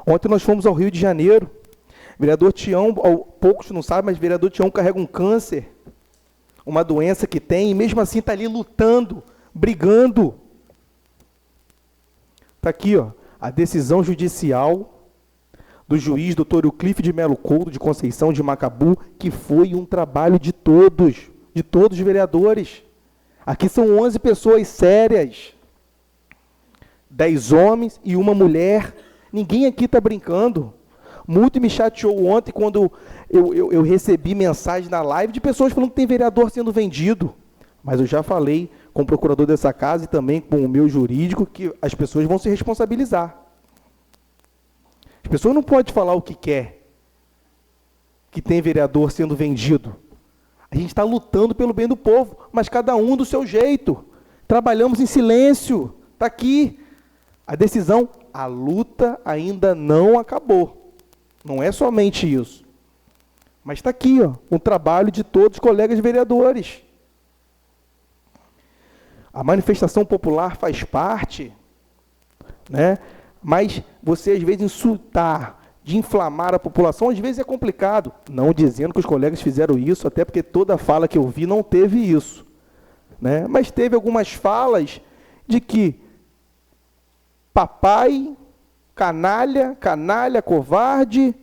ontem nós fomos ao Rio de Janeiro. Vereador Tião, poucos não sabem, mas vereador Tião carrega um câncer, uma doença que tem, e mesmo assim está ali lutando, brigando. Está aqui, ó, a decisão judicial do juiz Dr. Euclife de Melo Couto, de Conceição de Macabu, que foi um trabalho de todos os vereadores. Aqui são 11 pessoas sérias, 10 homens e uma mulher. Ninguém aqui está brincando. Muito me chateou ontem quando eu recebi mensagem na live de pessoas falando que tem vereador sendo vendido. Mas eu já falei com o procurador dessa casa e também com o meu jurídico que as pessoas vão se responsabilizar. As pessoas não podem falar o que quer, que tem vereador sendo vendido. A gente está lutando pelo bem do povo, mas cada um do seu jeito. Trabalhamos em silêncio. Está aqui. A decisão, a luta ainda não acabou. Não é somente isso. Mas está aqui, ó, um trabalho de todos os colegas vereadores. A manifestação popular faz parte, né? Mas você, às vezes, insultar, de inflamar a população, às vezes é complicado. Não dizendo que os colegas fizeram isso, até porque toda fala que eu vi não teve isso, né? Mas teve algumas falas de que papai, canalha, covarde,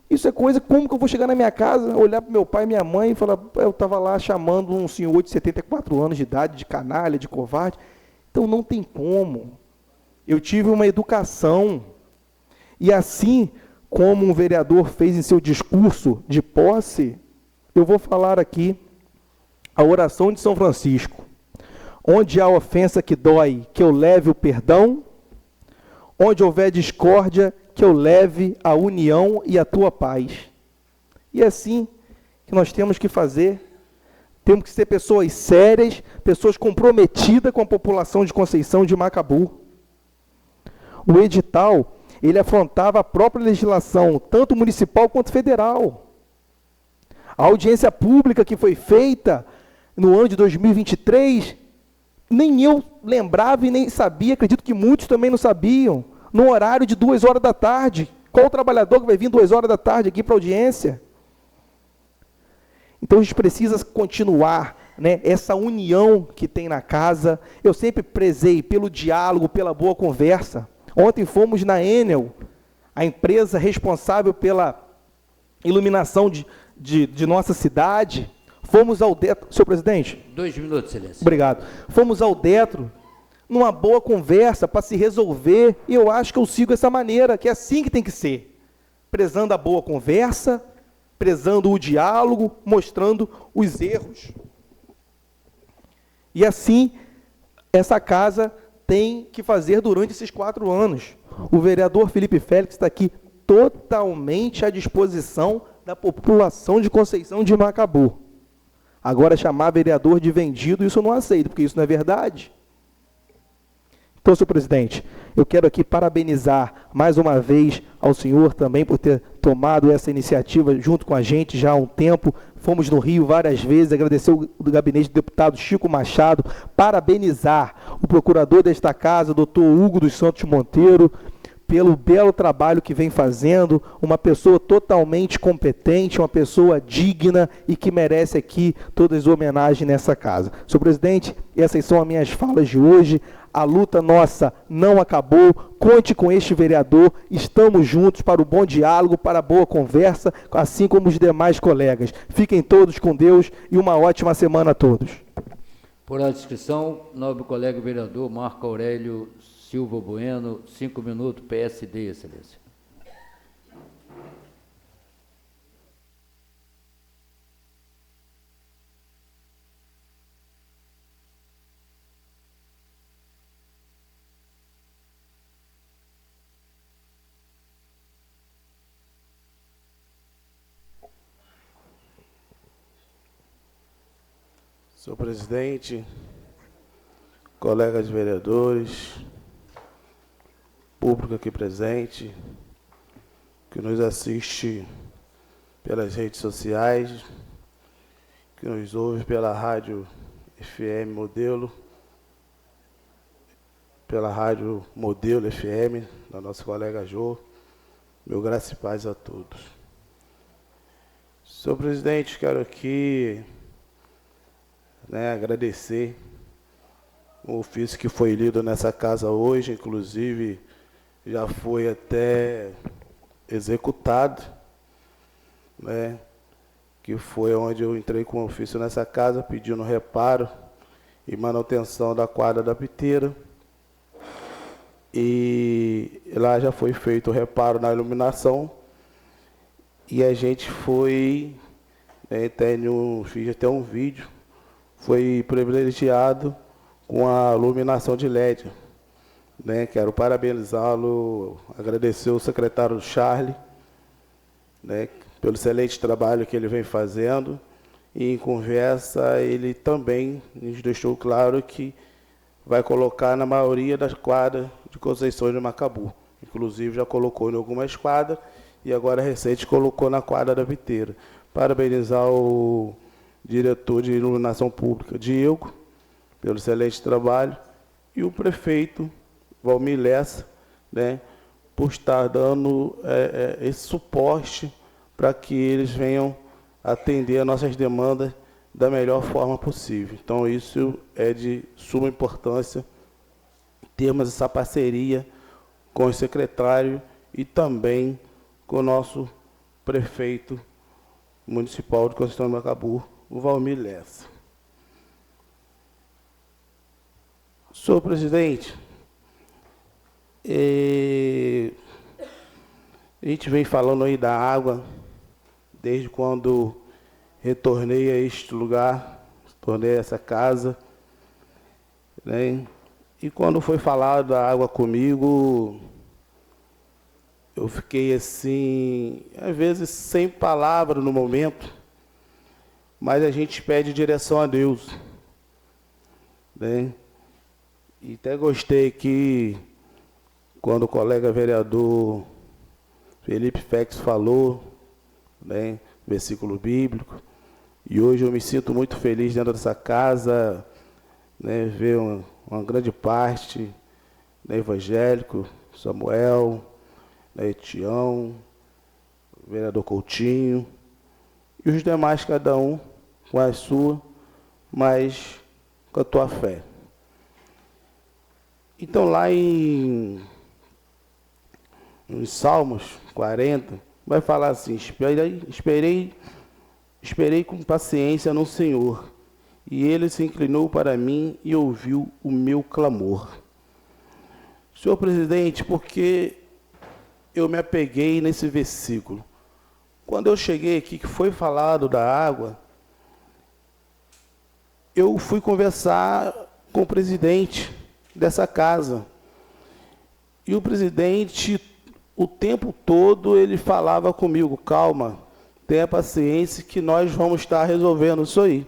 isso é coisa, como que eu vou chegar na minha casa, olhar para meu pai e minha mãe e falar, eu estava lá chamando um senhor de 74 anos de idade de canalha, de covarde. Então não tem como. Eu tive uma educação, e assim como um vereador fez em seu discurso de posse, eu vou falar aqui a oração de São Francisco. Onde há ofensa que dói, que eu leve o perdão. Onde houver discórdia, que eu leve a união e a tua paz. E é assim que nós temos que fazer. Temos que ser pessoas sérias, pessoas comprometidas com a população de Conceição de Macabu. O edital, ele afrontava a própria legislação, tanto municipal quanto federal. A audiência pública que foi feita no ano de 2023, nem eu lembrava e nem sabia, acredito que muitos também não sabiam, no horário de 2 horas da tarde. Qual o trabalhador que vai vir 2 horas da tarde aqui para a audiência? Então a gente precisa continuar, né, essa união que tem na casa. Eu sempre prezei pelo diálogo, pela boa conversa. Ontem fomos na Enel, a empresa responsável pela iluminação de nossa cidade. Fomos ao Detro. Senhor presidente? 2 minutos, excelência. Obrigado. Fomos ao Detro, numa boa conversa, para se resolver, e eu acho que eu sigo essa maneira, que é assim que tem que ser. Prezando a boa conversa, prezando o diálogo, mostrando os erros. E assim, essa casa tem que fazer durante esses 4 anos. O vereador Felipe Félix está aqui totalmente à disposição da população de Conceição de Macabu. Agora, chamar vereador de vendido, isso eu não aceito, porque isso não é verdade. Então, senhor presidente, eu quero aqui parabenizar mais uma vez ao senhor também por ter tomado essa iniciativa junto com a gente já há um tempo. Fomos no Rio várias vezes, agradecer o gabinete do deputado Chico Machado, parabenizar o procurador desta casa, doutor Hugo dos Santos Monteiro, pelo belo trabalho que vem fazendo, uma pessoa totalmente competente, uma pessoa digna e que merece aqui todas as homenagens nessa casa. Senhor presidente, essas são as minhas falas de hoje. A luta nossa não acabou. Conte com este vereador. Estamos juntos para o bom diálogo, para a boa conversa, assim como os demais colegas. Fiquem todos com Deus e uma ótima semana a todos. Por inscrição, nobre colega vereador Marco Aurélio Silva Bueno, 5 minutos, PSD, excelência. Senhor presidente, colegas vereadores, público aqui presente, que nos assiste pelas redes sociais, que nos ouve pela rádio FM Modelo, pela rádio Modelo FM, da nossa colega Jô, meu graça e paz a todos. Senhor presidente, quero aqui agradecer um ofício que foi lido nessa casa hoje, inclusive já foi até executado, né? Que foi onde eu entrei com o ofício nessa casa, pedindo reparo e manutenção da quadra da Piteira. E lá já foi feito o reparo na iluminação. E a gente foi, né, fiz até um vídeo, foi privilegiado com a iluminação de LED. Né? Quero parabenizá-lo, agradecer o secretário Charlie, né, pelo excelente trabalho que ele vem fazendo. E em conversa ele também nos deixou claro que vai colocar na maioria das quadras de Conceição de Macabu. Inclusive já colocou em algumas quadras e agora recente colocou na quadra da Viteira. Parabenizar o diretor de iluminação pública, Diego, pelo excelente trabalho, e o prefeito, Valmir Lessa, né, por estar dando esse suporte para que eles venham atender as nossas demandas da melhor forma possível. Então, isso é de suma importância, termos essa parceria com o secretário e também com o nosso prefeito municipal de Conceição de Macabu, o Valmir Lessa. Senhor presidente, a gente vem falando aí da água desde quando retornei a este lugar, retornei a essa casa, né? E quando foi falado da água comigo, eu fiquei assim, às vezes sem palavra no momento, mas a gente pede direção a Deus, né? E até gostei que quando o colega vereador Felipe Fex falou, né, versículo bíblico, e hoje eu me sinto muito feliz dentro dessa casa, né, ver uma grande parte, né, evangélico, Samuel, né, Tião, vereador Coutinho, e os demais, cada um com a sua, mas com a tua fé. Então, lá em Salmos 40, vai falar assim: esperei com paciência no Senhor, e Ele se inclinou para mim e ouviu o meu clamor. Senhor presidente, porque eu me apeguei nesse versículo? Quando eu cheguei aqui, que foi falado da água, eu fui conversar com o presidente dessa casa. E o presidente, o tempo todo, ele falava comigo: calma, tenha paciência que nós vamos estar resolvendo isso aí.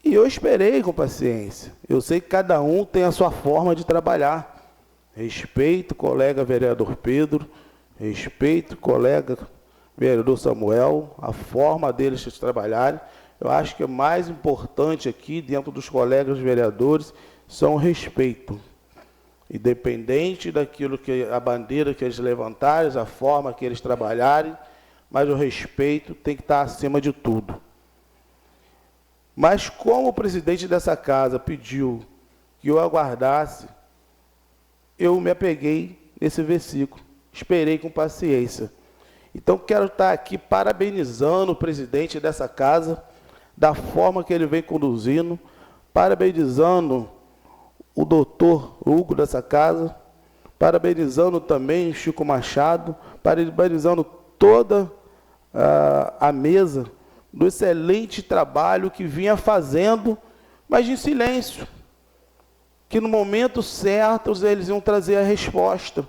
E eu esperei com paciência. Eu sei que cada um tem a sua forma de trabalhar. Respeito o colega vereador Pedro, respeito o colega vereador Samuel, a forma deles de trabalharem. Eu acho que o mais importante aqui, dentro dos colegas vereadores, são o respeito. Independente daquilo que a bandeira que eles levantarem, a forma que eles trabalharem, mas o respeito tem que estar acima de tudo. Mas como o presidente dessa casa pediu que eu aguardasse, eu me apeguei nesse versículo, esperei com paciência. Então quero estar aqui parabenizando o presidente dessa casa, da forma que ele vem conduzindo, parabenizando o doutor Hugo dessa casa, parabenizando também Chico Machado, parabenizando toda a mesa do excelente trabalho que vinha fazendo, mas em silêncio, que no momento certo eles iam trazer a resposta.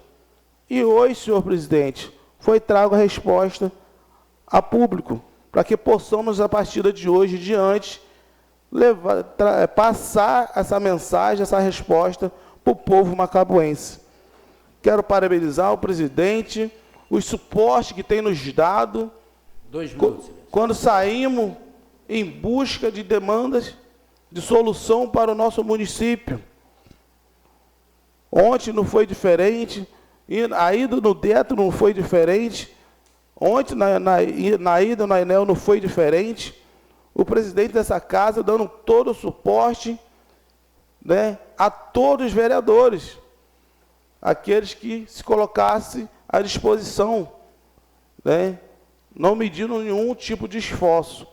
E hoje, senhor presidente, foi trago a resposta a público, para que possamos, a partir de hoje em diante, passar essa mensagem, essa resposta para o povo macabuense. Quero parabenizar o presidente, o suporte que tem nos dado. 2 minutos. Quando saímos em busca de demandas de solução para o nosso município. Ontem não foi diferente, a ida no teto não foi diferente, ontem na ida no Enel não foi diferente. O presidente dessa casa dando todo o suporte né, a todos os vereadores, aqueles que se colocassem à disposição, né, não medindo nenhum tipo de esforço.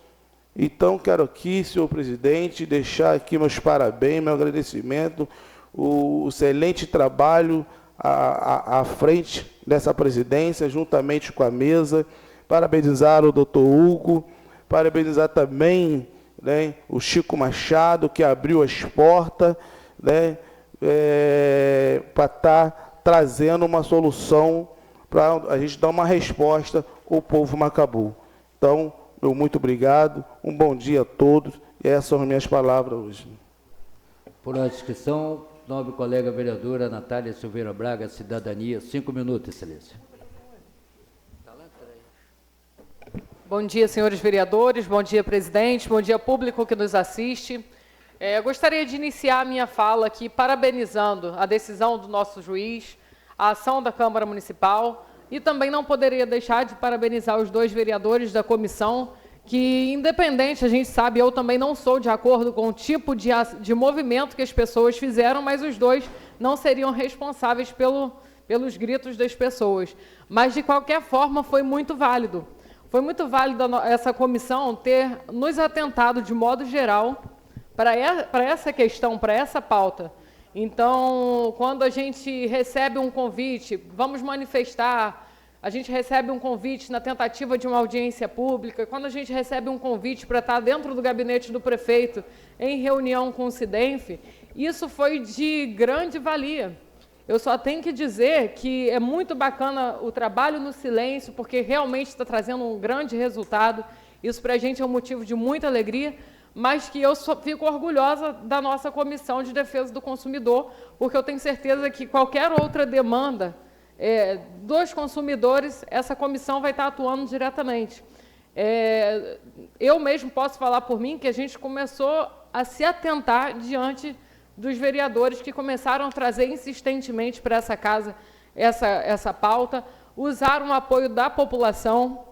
Então, quero aqui, senhor presidente, deixar aqui meus parabéns, meu agradecimento, o excelente trabalho à frente dessa presidência, juntamente com a mesa, parabenizar o doutor Hugo, parabenizar também, né, o Chico Machado, que abriu as portas, né, para estar trazendo uma solução, para a gente dar uma resposta ao povo Macabu. Então, meu muito obrigado, um bom dia a todos, e essas são as minhas palavras hoje. Por inscrição, nobre colega vereadora Natália Silveira Braga, Cidadania, 5 minutos, excelência. Bom dia, senhores vereadores, bom dia, presidente, bom dia, público que nos assiste. Eu gostaria de iniciar a minha fala aqui parabenizando a decisão do nosso juiz, a ação da Câmara Municipal, e também não poderia deixar de parabenizar os 2 vereadores da comissão, que, independente, a gente sabe, eu também não sou de acordo com o tipo de movimento que as pessoas fizeram, mas os 2 não seriam responsáveis pelos gritos das pessoas. Mas, de qualquer forma, foi muito válido. Foi muito válido essa comissão ter nos atentado, de modo geral, para essa questão, para essa pauta. Então, quando a gente recebe um convite, vamos manifestar, a gente recebe um convite na tentativa de uma audiência pública, quando a gente recebe um convite para estar dentro do gabinete do prefeito, em reunião com o SIDENF, isso foi de grande valia. Eu só tenho que dizer que é muito bacana o trabalho no silêncio, porque realmente está trazendo um grande resultado. Isso para a gente é um motivo de muita alegria, mas que eu fico orgulhosa da nossa Comissão de Defesa do Consumidor, porque eu tenho certeza que qualquer outra demanda dos consumidores, essa comissão vai estar atuando diretamente. Eu mesmo posso falar por mim que a gente começou a se atentar diante dos vereadores que começaram a trazer insistentemente para essa casa essa pauta, usaram o apoio da população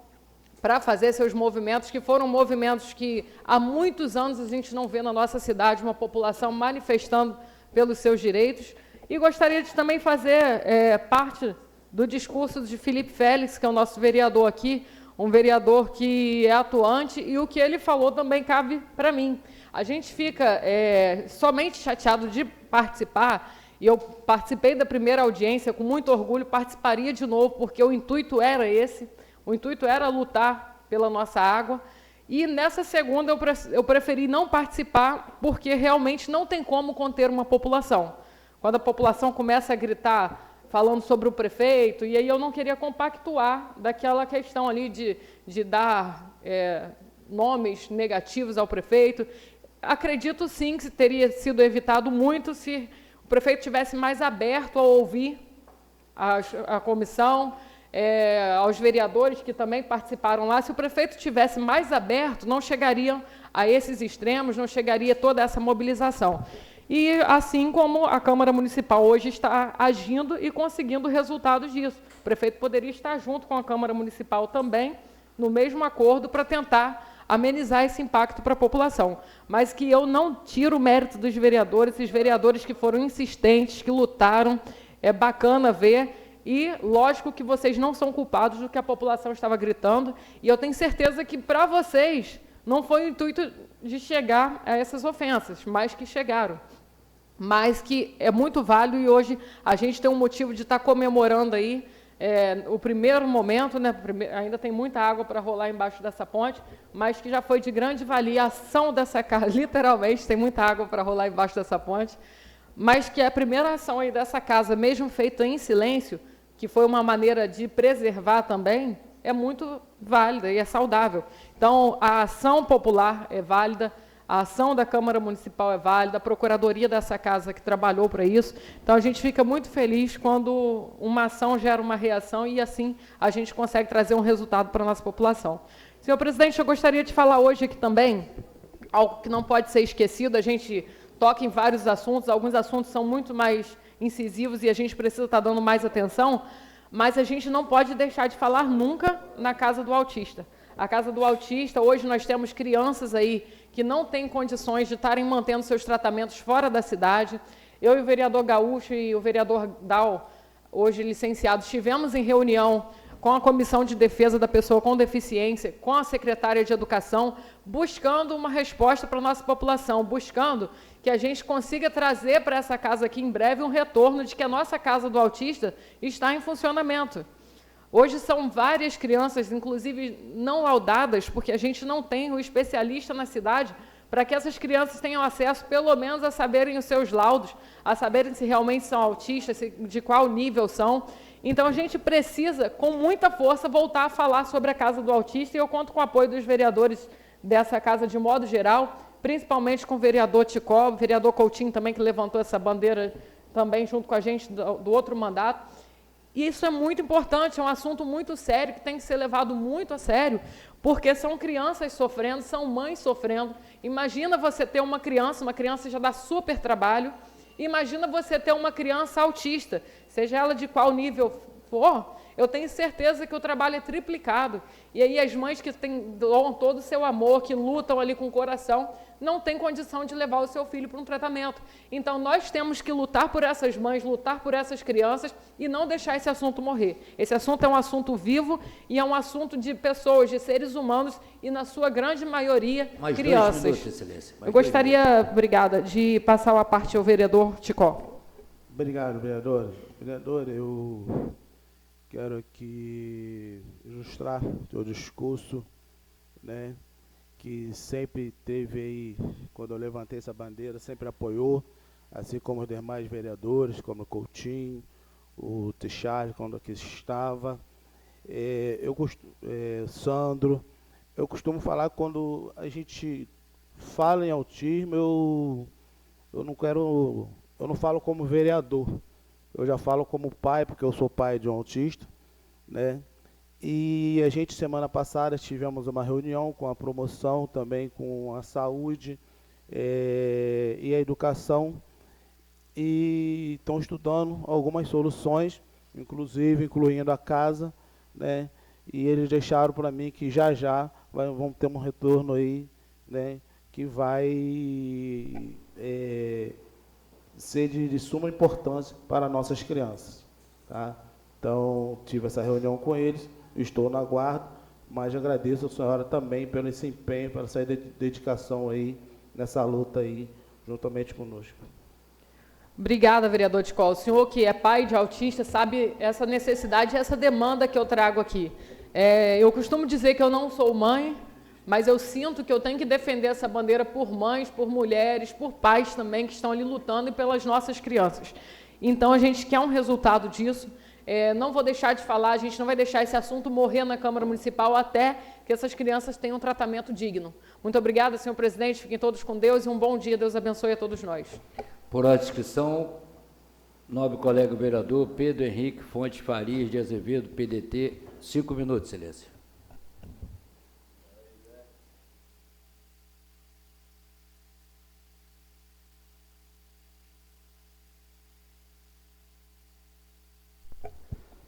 para fazer seus movimentos, que foram movimentos que há muitos anos a gente não vê na nossa cidade, uma população manifestando pelos seus direitos. E gostaria de também fazer parte do discurso de Felipe Félix, que é o nosso vereador aqui, um vereador que é atuante, e o que ele falou também cabe para mim. A gente fica somente chateado de participar, e eu participei da primeira audiência com muito orgulho, participaria de novo, porque o intuito era esse, o intuito era lutar pela nossa água, e nessa segunda eu preferi não participar, porque realmente não tem como conter uma população. Quando a população começa a gritar, falando sobre o prefeito, e aí eu não queria compactuar daquela questão ali de dar nomes negativos ao prefeito. Acredito sim que teria sido evitado muito se o prefeito tivesse mais aberto a ouvir a comissão, aos vereadores que também participaram lá. Se o prefeito tivesse mais aberto, não chegariam a esses extremos, não chegaria toda essa mobilização. E assim como a Câmara Municipal hoje está agindo e conseguindo resultados disso. O prefeito poderia estar junto com a Câmara Municipal também, no mesmo acordo, para tentar amenizar esse impacto para a população. Mas que eu não tiro o mérito dos vereadores, esses vereadores que foram insistentes, que lutaram, é bacana ver, e lógico que vocês não são culpados do que a população estava gritando, e eu tenho certeza que para vocês não foi o intuito de chegar a essas ofensas, mas que chegaram. Mas que é muito válido, e hoje a gente tem um motivo de estar comemorando aí o primeiro momento, né, ainda tem muita água para rolar embaixo dessa ponte, mas que já foi de grande valia a ação dessa casa, literalmente tem muita água para rolar embaixo dessa ponte, mas que a primeira ação aí dessa casa, mesmo feita em silêncio, que foi uma maneira de preservar também, é muito válida e é saudável. Então, a ação popular é válida, a ação da Câmara Municipal é válida, a Procuradoria dessa casa que trabalhou para isso. Então, a gente fica muito feliz quando uma ação gera uma reação e, assim, a gente consegue trazer um resultado para a nossa população. Senhor presidente, eu gostaria de falar hoje aqui também, algo que não pode ser esquecido, a gente toca em vários assuntos, alguns assuntos são muito mais incisivos e a gente precisa estar dando mais atenção, mas a gente não pode deixar de falar nunca na Casa do Autista. A Casa do Autista, hoje nós temos crianças aí que não têm condições de estarem mantendo seus tratamentos fora da cidade. Eu e o vereador Gaúcho e o vereador Dal, hoje licenciado, estivemos em reunião com a Comissão de Defesa da Pessoa com Deficiência, com a Secretária de Educação, buscando uma resposta para a nossa população, buscando que a gente consiga trazer para essa casa aqui em breve um retorno de que a nossa Casa do Autista está em funcionamento. Hoje são várias crianças, inclusive não laudadas, porque a gente não tem o especialista na cidade, para que essas crianças tenham acesso, pelo menos, a saberem os seus laudos, a saberem se realmente são autistas, de qual nível são. Então, a gente precisa, com muita força, voltar a falar sobre a Casa do Autista, e eu conto com o apoio dos vereadores dessa casa de modo geral, principalmente com o vereador Ticó, o vereador Coutinho também, que levantou essa bandeira também junto com a gente do outro mandato. E isso é muito importante, é um assunto muito sério, que tem que ser levado muito a sério, porque são crianças sofrendo, são mães sofrendo. Imagina você ter uma criança já dá super trabalho, imagina você ter uma criança autista, seja ela de qual nível for, eu tenho certeza que o trabalho é triplicado. E aí as mães que doam todo o seu amor, que lutam ali com o coração, não têm condição de levar o seu filho para um tratamento. Então, nós temos que lutar por essas mães, lutar por essas crianças e não deixar esse assunto morrer. Esse assunto é um assunto vivo e é um assunto de pessoas, de seres humanos e, na sua grande maioria, Mais crianças. 2 minutos, Excelência. Eu gostaria, obrigada, de passar a parte ao vereador Ticó. Obrigado, vereador. Vereador, eu quero aqui ilustrar o seu discurso, né, que sempre teve aí, quando eu levantei essa bandeira, sempre apoiou, assim como os demais vereadores, como o Coutinho, o Teixeira, quando aqui estava, Sandro. Eu costumo falar, quando a gente fala em autismo, eu não falo como vereador, eu já falo como pai, porque eu sou pai de um autista, né? E a gente, semana passada, tivemos uma reunião com a promoção, também com a saúde e a educação, e estão estudando algumas soluções, incluindo a casa, né? E eles deixaram para mim que já vamos ter um retorno aí, né? Que vai ser de suma importância para nossas crianças, tá? Então, tive essa reunião com eles, estou na guarda, mas agradeço a senhora também pelo esse empenho, pela essa dedicação aí, nessa luta aí, juntamente conosco. Obrigada, vereador Ticó. O senhor que é pai de autista sabe essa necessidade, essa demanda que eu trago aqui. Eu costumo dizer que eu não sou mãe, mas eu sinto que eu tenho que defender essa bandeira por mães, por mulheres, por pais também que estão ali lutando e pelas nossas crianças. Então, a gente quer um resultado disso. Não vou deixar de falar, a gente não vai deixar esse assunto morrer na Câmara Municipal até que essas crianças tenham um tratamento digno. Muito obrigada, senhor presidente. Fiquem todos com Deus e um bom dia. Deus abençoe a todos nós. Por ordem de inscrição, nobre colega vereador Pedro Henrique Fontes Farias de Azevedo, PDT, 5 minutos, excelência.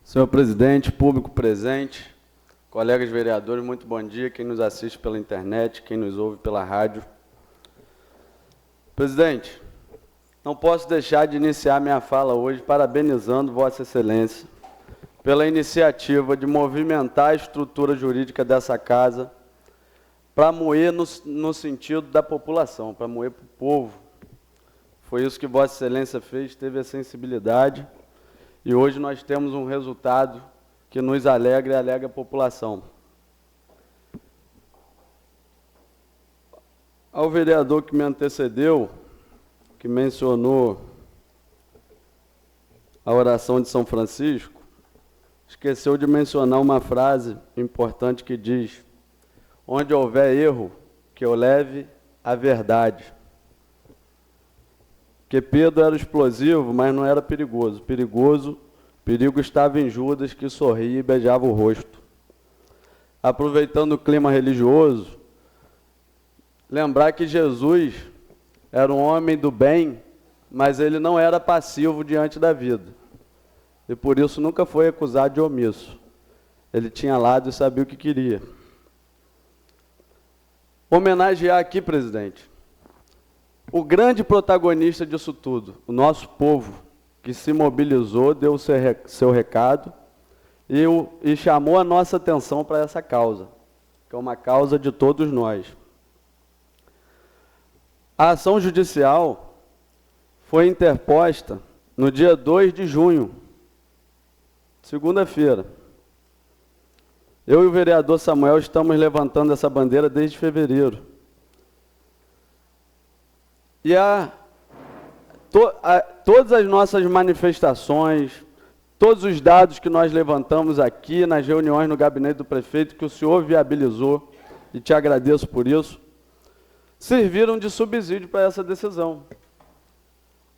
Senhor presidente, público presente, colegas vereadores, muito bom dia, quem nos assiste pela internet, quem nos ouve pela rádio. Presidente, não posso deixar de iniciar minha fala hoje parabenizando Vossa Excelência pela iniciativa de movimentar a estrutura jurídica dessa casa para moer no sentido da população, para moer para o povo. Foi isso que Vossa Excelência fez, teve a sensibilidade. E hoje nós temos um resultado que nos alegra e alegra a população. Ao vereador que me antecedeu, que mencionou a oração de São Francisco, esqueceu de mencionar uma frase importante que diz: onde houver erro, que eu leve a verdade. Porque Pedro era explosivo, mas não era perigoso. Perigo estava em Judas, que sorria e beijava o rosto. Aproveitando o clima religioso, lembrar que Jesus era um homem do bem, mas ele não era passivo diante da vida. E por isso nunca foi acusado de omisso. Ele tinha lado e sabia o que queria. homenagear aqui, presidente, o grande protagonista disso tudo, o nosso povo, que se mobilizou, deu o seu recado e chamou a nossa atenção para essa causa, que é uma causa de todos nós. A ação judicial foi interposta no dia 2 de junho, segunda-feira. Eu e o vereador Samuel estamos levantando essa bandeira desde fevereiro. E todas as nossas manifestações, todos os dados que nós levantamos aqui nas reuniões no gabinete do prefeito, que o senhor viabilizou, e te agradeço por isso, serviram de subsídio para essa decisão.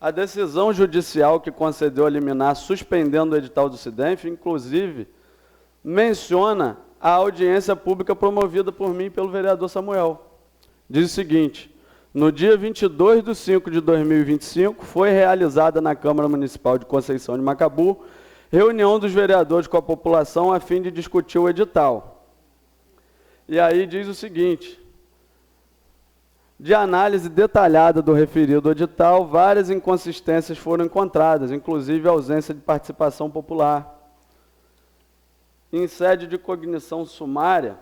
A decisão judicial que concedeu a liminar, suspendendo o edital do SIDENF, inclusive, menciona a audiência pública promovida por mim e pelo vereador Samuel. Diz o seguinte: no dia 22/5/2025, foi realizada na Câmara Municipal de Conceição de Macabu reunião dos vereadores com a população a fim de discutir o edital. E aí diz o seguinte: de análise detalhada do referido edital, várias inconsistências foram encontradas, inclusive a ausência de participação popular. Em sede de cognição sumária,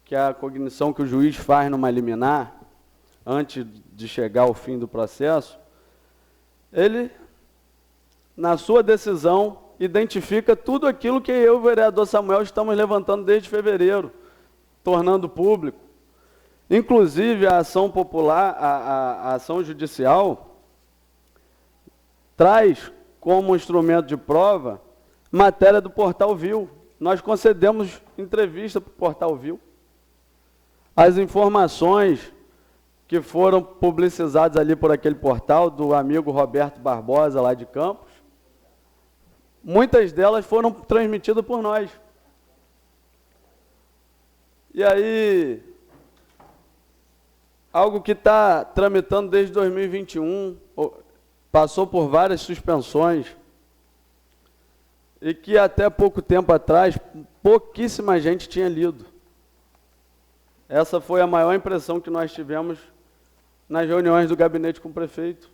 que é a cognição que o juiz faz numa liminar, antes de chegar ao fim do processo, ele, na sua decisão, identifica tudo aquilo que eu e o vereador Samuel estamos levantando desde fevereiro, tornando público. Inclusive, a ação popular, a ação judicial, traz como instrumento de prova matéria do Portal Viu. Nós concedemos entrevista para o Portal Viu. As informações que foram publicizadas ali por aquele portal, do amigo Roberto Barbosa, lá de Campos, muitas delas foram transmitidas por nós. E aí, algo que está tramitando desde 2021, passou por várias suspensões, e que até pouco tempo atrás, pouquíssima gente tinha lido. Essa foi a maior impressão que nós tivemos nas reuniões do gabinete com o prefeito.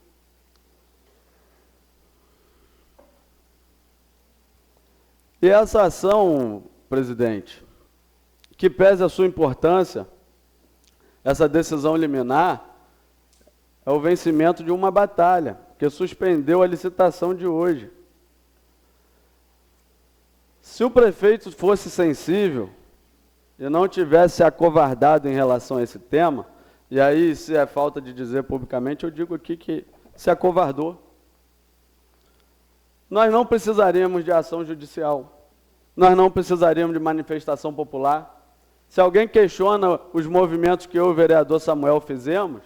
E essa ação, presidente, que pese a sua importância, essa decisão liminar, é o vencimento de uma batalha, que suspendeu a licitação de hoje. Se o prefeito fosse sensível e não tivesse acovardado em relação a esse tema, e aí, se é falta de dizer publicamente, eu digo aqui que se acovardou. Nós não precisaríamos de ação judicial, nós não precisaríamos de manifestação popular. Se alguém questiona os movimentos que eu e o vereador Samuel fizemos,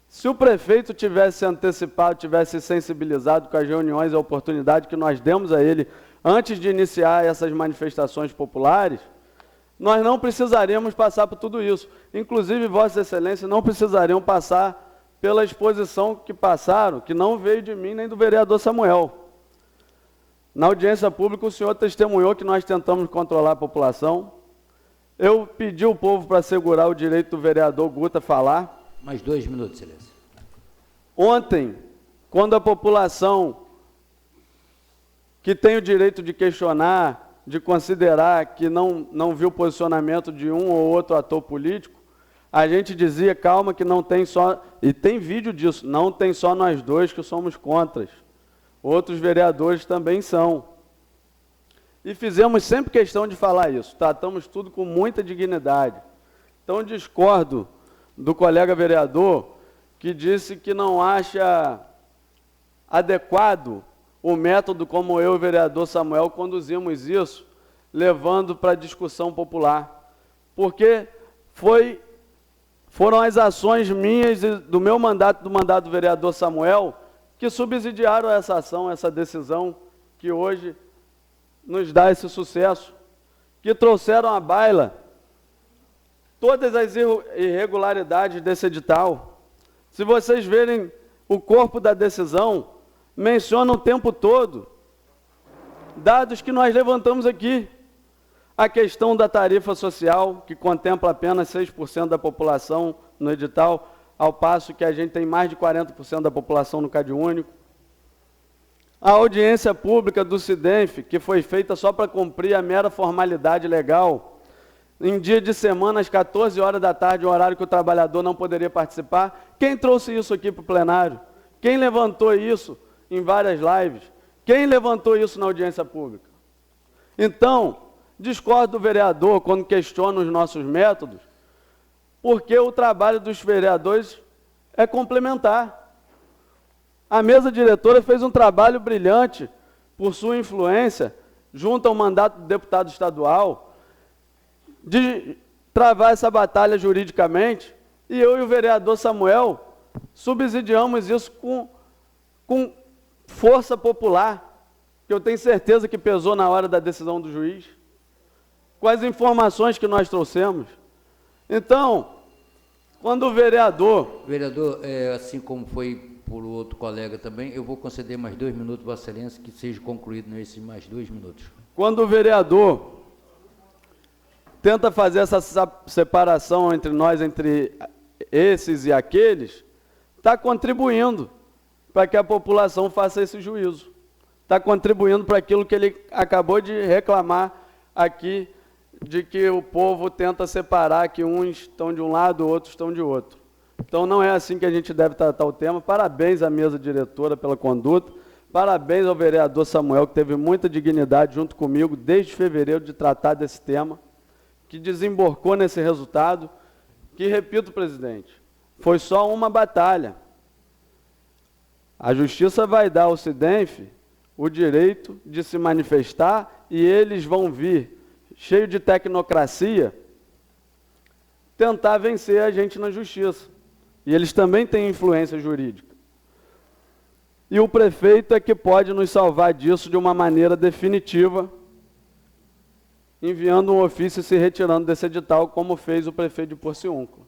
se o prefeito tivesse antecipado, tivesse sensibilizado com as reuniões, a oportunidade que nós demos a ele antes de iniciar essas manifestações populares, nós não precisaríamos passar por tudo isso. Inclusive, Vossa Excelência, não precisariam passar pela exposição que passaram, que não veio de mim nem do vereador Samuel. Na audiência pública, o senhor testemunhou que nós tentamos controlar a população. Eu pedi ao povo para assegurar o direito do vereador Guta falar. Mais 2 minutos, Excelência. Ontem, quando a população que tem o direito de questionar, de considerar que não viu o posicionamento de um ou outro ator político, a gente dizia, calma, que não tem só, e tem vídeo disso, não tem só nós dois que somos contras, outros vereadores também são. E fizemos sempre questão de falar isso, tratamos tudo com muita dignidade. Então, discordo do colega vereador que disse que não acha adequado o método como eu e o vereador Samuel conduzimos isso, levando para a discussão popular. Porque foram as ações minhas e do meu mandato, do mandato do vereador Samuel, que subsidiaram essa ação, essa decisão que hoje nos dá esse sucesso, que trouxeram à baila todas as irregularidades desse edital. Se vocês verem o corpo da decisão, menciona o tempo todo dados que nós levantamos aqui. A questão da tarifa social, que contempla apenas 6% da população no edital, ao passo que a gente tem mais de 40% da população no CadÚnico. A audiência pública do SIDENF, que foi feita só para cumprir a mera formalidade legal, em dia de semana, às 14 horas da tarde, um horário que o trabalhador não poderia participar. Quem trouxe isso aqui para o plenário? Quem levantou isso em várias lives? Quem levantou isso na audiência pública? Então, discordo do vereador quando questiona os nossos métodos, porque o trabalho dos vereadores é complementar. A mesa diretora fez um trabalho brilhante, por sua influência, junto ao mandato do deputado estadual, de travar essa batalha juridicamente, e eu e o vereador Samuel subsidiamos isso com força popular, que eu tenho certeza que pesou na hora da decisão do juiz, com as informações que nós trouxemos. Então, quando o vereador... Vereador, assim como foi por outro colega também, eu vou conceder mais 2 minutos, Vossa Excelência, que seja concluído nesses mais 2 minutos. Quando o vereador tenta fazer essa separação entre nós, entre esses e aqueles, está contribuindo para que a população faça esse juízo. Está contribuindo para aquilo que ele acabou de reclamar aqui, de que o povo tenta separar, que uns estão de um lado, outros estão de outro. Então, não é assim que a gente deve tratar o tema. Parabéns à mesa diretora pela conduta, parabéns ao vereador Samuel, que teve muita dignidade junto comigo, desde fevereiro, de tratar desse tema, que desembarcou nesse resultado, que, repito, presidente, foi só uma batalha. A Justiça vai dar ao SIDENF o direito de se manifestar e eles vão vir, cheio de tecnocracia, tentar vencer a gente na Justiça. E eles também têm influência jurídica. E o prefeito é que pode nos salvar disso de uma maneira definitiva, enviando um ofício e se retirando desse edital, como fez o prefeito de Porciúncula.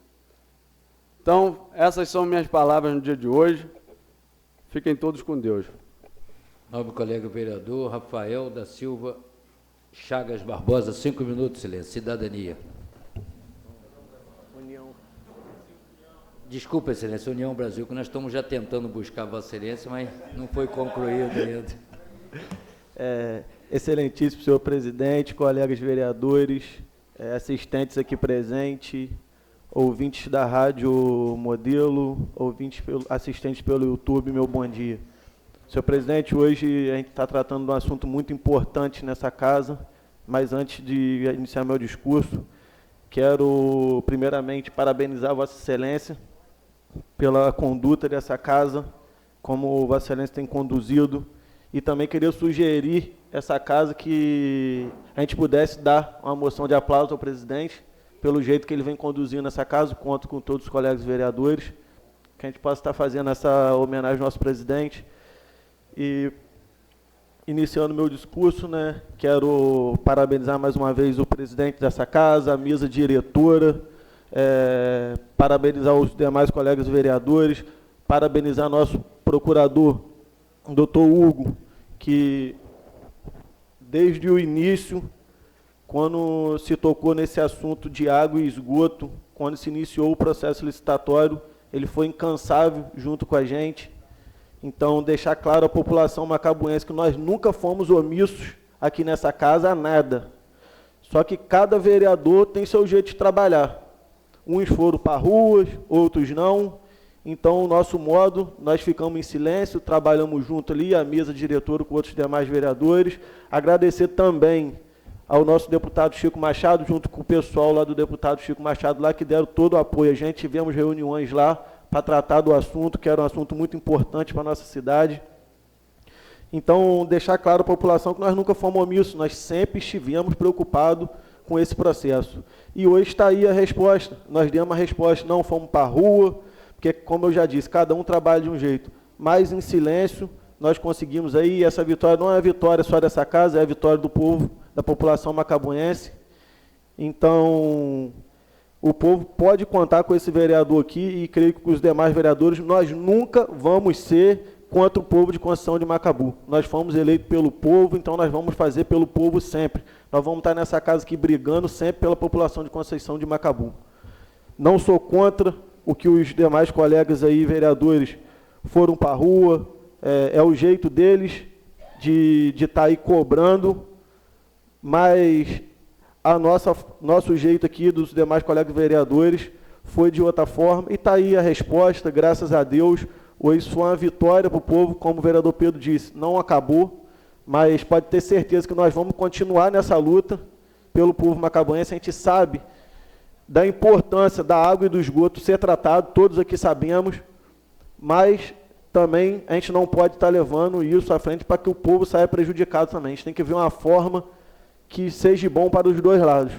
Então, essas são minhas palavras no dia de hoje. Fiquem todos com Deus. Nobre colega vereador Rafael da Silva Chagas Barbosa, 5 minutos, silêncio. Cidadania. Desculpa, Excelência, União Brasil, que nós estamos já tentando buscar Vossa Excelência, mas não foi concluído ainda. Excelentíssimo senhor presidente, colegas vereadores, assistentes aqui presentes, ouvintes da Rádio Modelo, assistentes pelo YouTube, meu bom dia. Senhor presidente, hoje a gente está tratando de um assunto muito importante nessa casa, mas antes de iniciar meu discurso, quero primeiramente parabenizar Vossa Excelência pela conduta dessa casa, como Vossa Excelência tem conduzido, e também queria sugerir essa casa que a gente pudesse dar uma moção de aplauso ao presidente, pelo jeito que ele vem conduzindo essa casa, conto com todos os colegas vereadores, que a gente possa estar fazendo essa homenagem ao nosso presidente. E, iniciando meu discurso, né, quero parabenizar mais uma vez o presidente dessa casa, a mesa diretora, parabenizar os demais colegas vereadores, parabenizar nosso procurador, doutor Hugo, que desde o início, quando se tocou nesse assunto de água e esgoto, quando se iniciou o processo licitatório, ele foi incansável junto com a gente. Então, deixar claro à população macabuense que nós nunca fomos omissos aqui nessa casa a nada. Só que cada vereador tem seu jeito de trabalhar. Uns foram para ruas, outros não. Então, o nosso modo, nós ficamos em silêncio, trabalhamos junto ali, a mesa diretora com outros demais vereadores. Agradecer também ao nosso deputado Chico Machado, junto com o pessoal lá do deputado Chico Machado, lá que deram todo o apoio a gente. Tivemos reuniões lá para tratar do assunto, que era um assunto muito importante para a nossa cidade. Então, deixar claro à população que nós nunca fomos omissos, nós sempre estivemos preocupados com esse processo. E hoje está aí a resposta, nós demos a resposta, não fomos para a rua, porque, como eu já disse, cada um trabalha de um jeito, mas em silêncio nós conseguimos aí, e essa vitória não é a vitória só dessa casa, é a vitória do povo, da população macabuense. Então, o povo pode contar com esse vereador aqui, e creio que com os demais vereadores, nós nunca vamos ser contra o povo de Conceição de Macabu. Nós fomos eleitos pelo povo, então nós vamos fazer pelo povo sempre. nós vamos estar nessa casa aqui brigando sempre pela população de Conceição de Macabu. Não sou contra o que os demais colegas aí, vereadores, foram para a rua, é o jeito deles de estar aí cobrando, mas nosso jeito aqui dos demais colegas vereadores foi de outra forma, e está aí a resposta, graças a Deus. Hoje foi uma vitória para o povo, como o vereador Pedro disse, não acabou, mas pode ter certeza que nós vamos continuar nessa luta pelo povo macabuense. A gente sabe da importância da água e do esgoto ser tratado, todos aqui sabemos, mas também a gente não pode estar levando isso à frente para que o povo saia prejudicado também. A gente tem que ver uma forma que seja bom para os dois lados,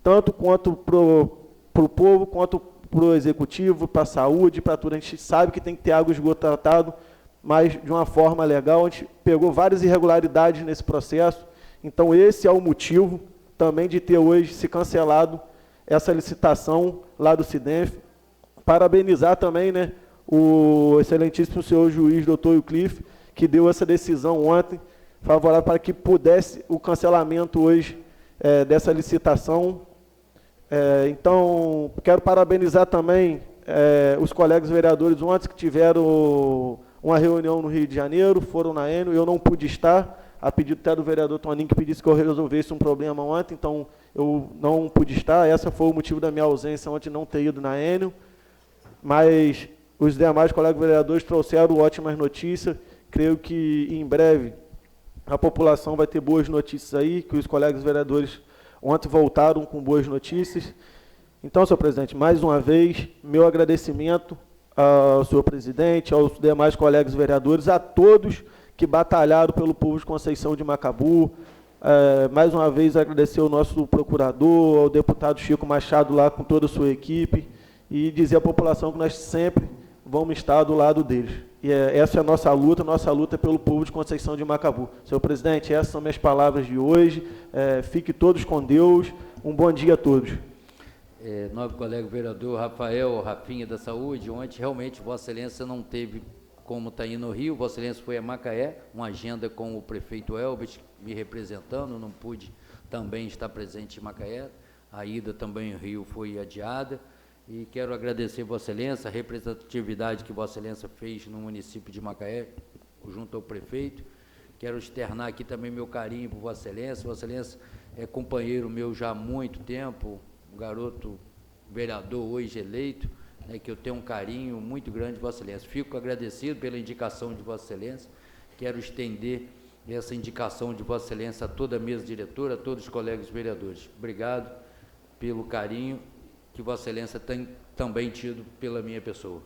tanto quanto para o povo, quanto para o executivo, para a saúde, para tudo. A gente sabe que tem que ter água e esgoto tratado, mas de uma forma legal. A gente pegou várias irregularidades nesse processo, então esse é o motivo também de ter hoje se cancelado essa licitação lá do SIDENF. Parabenizar também, né, o excelentíssimo senhor juiz, doutor Euclife, que deu essa decisão ontem, favorável para que pudesse o cancelamento hoje dessa licitação. Então, quero parabenizar também os colegas vereadores ontem que tiveram uma reunião no Rio de Janeiro, foram na Enio, eu não pude estar, a pedido até do vereador Toninho, que pedisse que eu resolvesse um problema ontem, então eu não pude estar. Esse foi o motivo da minha ausência ontem, não ter ido na Enio, mas os demais colegas vereadores trouxeram ótimas notícias. Creio que em breve a população vai ter boas notícias aí, que os colegas vereadores ontem voltaram com boas notícias. Então, senhor presidente, mais uma vez, meu agradecimento ao senhor presidente, aos demais colegas vereadores, a todos que batalharam pelo povo de Conceição de Macabu. Mais uma vez, agradecer ao nosso procurador, ao deputado Chico Machado lá com toda a sua equipe, e dizer à população que nós sempre vamos estar do lado deles. E essa é a nossa luta é pelo povo de Conceição de Macabu. Senhor presidente, essas são minhas palavras de hoje. Fique todos com Deus. Um bom dia a todos. Nobre colega vereador Rafinha da Saúde, ontem realmente Vossa Excelência não teve como estar indo no Rio. Vossa Excelência foi a Macaé, uma agenda com o prefeito Elbert me representando, não pude também estar presente em Macaé. A ida também ao Rio foi adiada. E quero agradecer Vossa Excelência, a representatividade que Vossa Excelência fez no município de Macaé, junto ao prefeito. Quero externar aqui também meu carinho por Vossa Excelência. Vossa Excelência é companheiro meu já há muito tempo, um garoto vereador hoje eleito, né, que eu tenho um carinho muito grande de Vossa Excelência. Fico agradecido pela indicação de Vossa Excelência. Quero estender essa indicação de Vossa Excelência a toda a mesa diretora, a todos os colegas vereadores. Obrigado pelo carinho que Vossa Excelência tem também tido pela minha pessoa.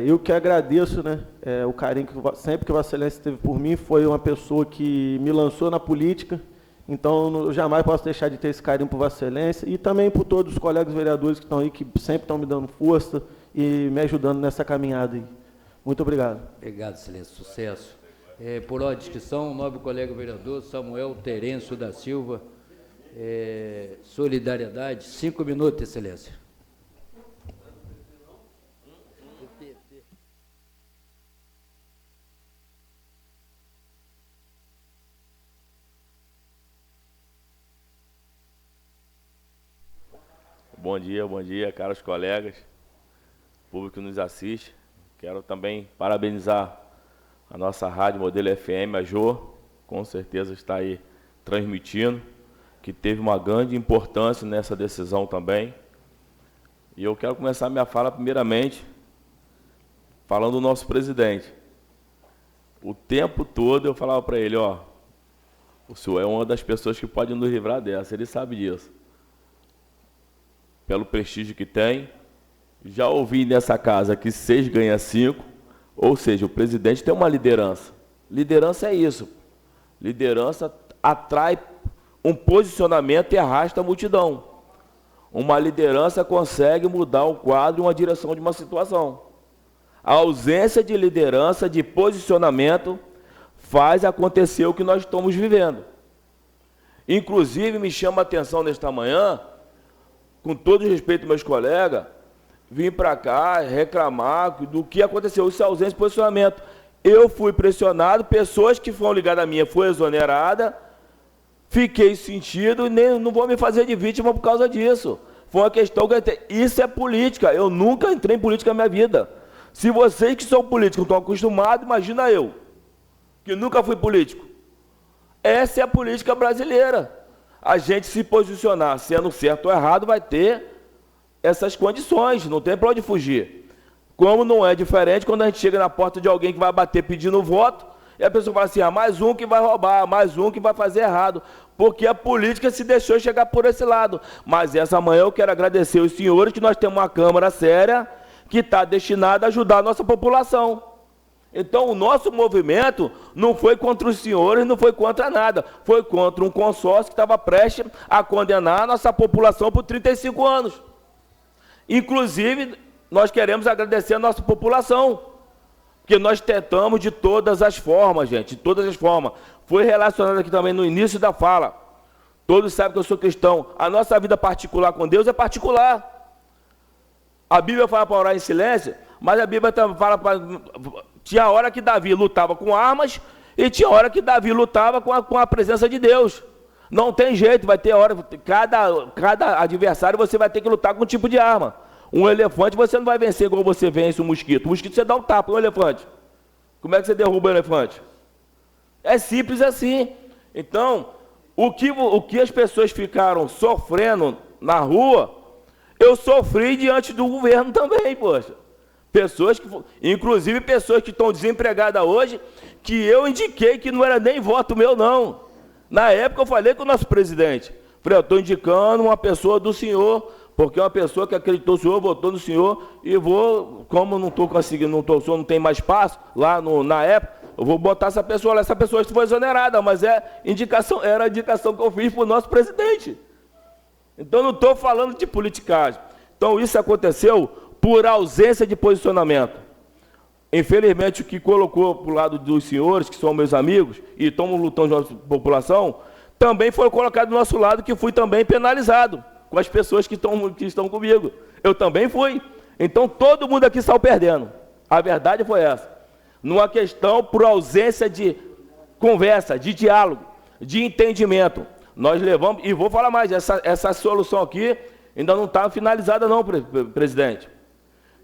Eu que agradeço, né, o carinho que sempre que Vossa Excelência teve por mim. Foi uma pessoa que me lançou na política, então eu jamais posso deixar de ter esse carinho por Vossa Excelência, e também por todos os colegas vereadores que estão aí, que sempre estão me dando força e me ajudando nessa caminhada aí. Muito obrigado. Obrigado, Excelência. Sucesso. Por ordem de inscrição, o nobre colega vereador Samuel Terêncio da Silva. Solidariedade, 5 minutos, Excelência. Bom dia, caros colegas, público que nos assiste. Quero também parabenizar a nossa rádio Modelo FM, a Jô, com certeza está aí transmitindo, que teve uma grande importância nessa decisão também. E eu quero começar minha fala, primeiramente, falando do nosso presidente. O tempo todo eu falava para ele, ó, o senhor é uma das pessoas que pode nos livrar dessa, ele sabe disso. Pelo prestígio que tem, já ouvi nessa casa que 6 ganha 5, ou seja, o presidente tem uma liderança. Liderança é isso. Liderança atrai um posicionamento e arrasta a multidão. Uma liderança consegue mudar o quadro e uma direção de uma situação. A ausência de liderança, de posicionamento, faz acontecer o que nós estamos vivendo. Inclusive, me chama a atenção nesta manhã, com todo respeito aos meus colegas, vim para cá reclamar do que aconteceu, essa ausência de posicionamento. Eu fui pressionado, pessoas que foram ligadas a mim foram exoneradas, fiquei sentido e nem, não vou me fazer de vítima por causa disso. Foi uma questão que eu entrei. Isso é política. Eu nunca entrei em política na minha vida. Se vocês que são políticos estão acostumados, imagina eu, que nunca fui político. Essa é a política brasileira. A gente se posicionar, sendo certo ou errado, vai ter essas condições, não tem para onde fugir. Como não é diferente quando a gente chega na porta de alguém que vai bater pedindo voto, e a pessoa fala assim, mais um que vai roubar, mais um que vai fazer errado, porque a política se deixou chegar por esse lado. Mas essa manhã eu quero agradecer os senhores que nós temos uma Câmara séria que está destinada a ajudar a nossa população. Então o nosso movimento não foi contra os senhores, não foi contra nada, foi contra um consórcio que estava prestes a condenar a nossa população por 35 anos. Inclusive, nós queremos agradecer a nossa população, porque nós tentamos de todas as formas, gente, de todas as formas. Foi relacionado aqui também no início da fala. Todos sabem que eu sou cristão. A nossa vida particular com Deus é particular. A Bíblia fala para orar em silêncio, mas a Bíblia também fala para... Tinha hora que Davi lutava com armas e tinha hora que Davi lutava com a presença de Deus. Não tem jeito, vai ter hora... Cada adversário você vai ter que lutar com um tipo de arma. Um elefante você não vai vencer igual você vence um mosquito. O mosquito você dá um tapa, um elefante. Como é que você derruba o elefante? É simples assim. Então, o que as pessoas ficaram sofrendo na rua, eu sofri diante do governo também, poxa. Pessoas que, inclusive pessoas que estão desempregadas hoje, que eu indiquei que não era nem voto meu, não. Na época eu falei com o nosso presidente. Falei, eu estou indicando uma pessoa do senhor, porque é uma pessoa que acreditou no senhor, votou no senhor, e vou, como não estou conseguindo, o senhor não tem mais espaço lá na época, eu vou botar essa pessoa lá. Essa pessoa foi exonerada, mas era a indicação que eu fiz para o nosso presidente. Então não estou falando de politicagem. Então isso aconteceu por ausência de posicionamento. Infelizmente, o que colocou para o lado dos senhores, que são meus amigos, e estão lutando com a nossa população, também foi colocado do nosso lado, que fui também penalizado com as pessoas que estão comigo. Eu também fui. Então, todo mundo aqui saiu perdendo. A verdade foi essa. Numa questão por ausência de conversa, de diálogo, de entendimento. Nós levamos, e vou falar mais, essa solução aqui ainda não está finalizada não, presidente.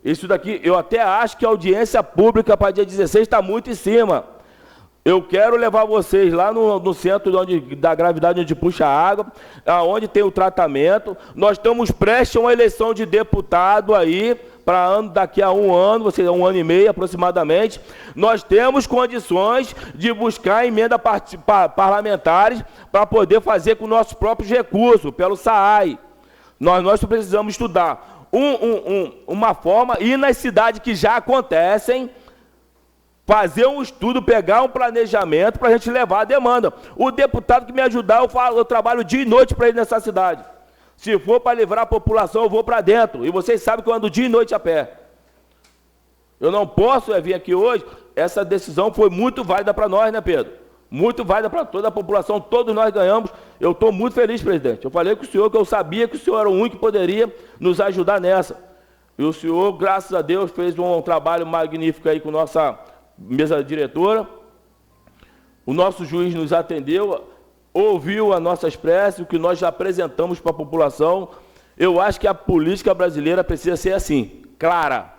Isso daqui, eu até acho que a audiência pública para dia 16 está muito em cima. Eu quero levar vocês lá no centro da gravidade, onde puxa água, onde tem o tratamento. Nós estamos prestes a uma eleição de deputado aí, daqui a um ano, um ano e meio aproximadamente. Nós temos condições de buscar emendas parlamentares para poder fazer com nossos próprios recursos, pelo SAAI. Nós precisamos estudar uma forma, ir nas cidades que já acontecem, fazer um estudo, pegar um planejamento para a gente levar a demanda. O deputado que me ajudar, eu trabalho dia e noite para ir nessa cidade. Se for para livrar a população, eu vou para dentro. E vocês sabem que eu ando dia e noite a pé. Eu não posso vir aqui hoje. Essa decisão foi muito válida para nós, né, Pedro? Muito válida para toda a população, todos nós ganhamos. Eu estou muito feliz, presidente. Eu falei com o senhor que eu sabia que o senhor era o único que poderia nos ajudar nessa. E o senhor, graças a Deus, fez um trabalho magnífico aí com nossa mesa diretora. O nosso juiz nos atendeu, ouviu as nossas preces, o que nós já apresentamos para a população. Eu acho que a política brasileira precisa ser assim, clara.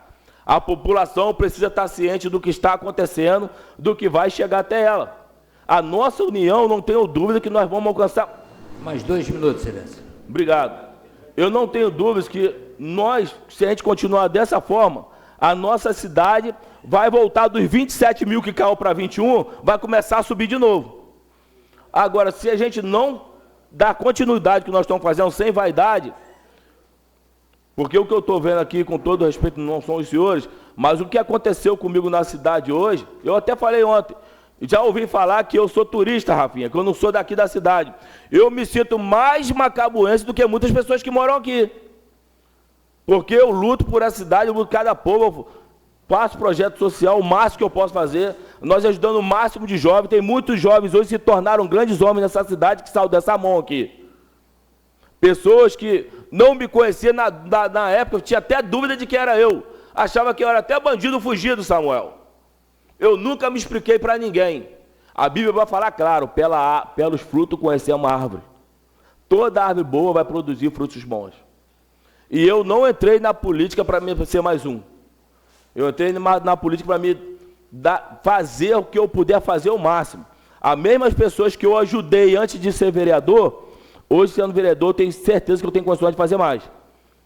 A população precisa estar ciente do que está acontecendo, do que vai chegar até ela. A nossa união, não tenho dúvida que nós vamos alcançar... Mais 2 minutos, excelência. Obrigado. Eu não tenho dúvidas que nós, se a gente continuar dessa forma, a nossa cidade vai voltar dos 27 mil que caiu para 21, vai começar a subir de novo. Agora, se a gente não dar continuidade que nós estamos fazendo sem vaidade, porque o que eu estou vendo aqui, com todo respeito, não são os senhores, mas o que aconteceu comigo na cidade hoje, eu até falei ontem, já ouvi falar que eu sou turista, Rafinha, que eu não sou daqui da cidade. Eu me sinto mais macabuense do que muitas pessoas que moram aqui. Porque eu luto por essa cidade, eu luto por cada povo, faço projeto social, o máximo que eu posso fazer. Nós ajudando o máximo de jovens, tem muitos jovens hoje que se tornaram grandes homens nessa cidade que saíram dessa mão aqui. Pessoas que não me conheciam na época, eu tinha até dúvida de que era eu. Achava que eu era até bandido fugido, Samuel. Eu nunca me expliquei para ninguém. A Bíblia vai falar claro, pelos frutos conhecemos a árvore. Toda árvore boa vai produzir frutos bons. E eu não entrei na política para ser mais um. Eu entrei na política para fazer o que eu puder fazer o máximo. As mesmas pessoas que eu ajudei antes de ser vereador, hoje sendo vereador, tenho certeza que eu tenho condições de fazer mais.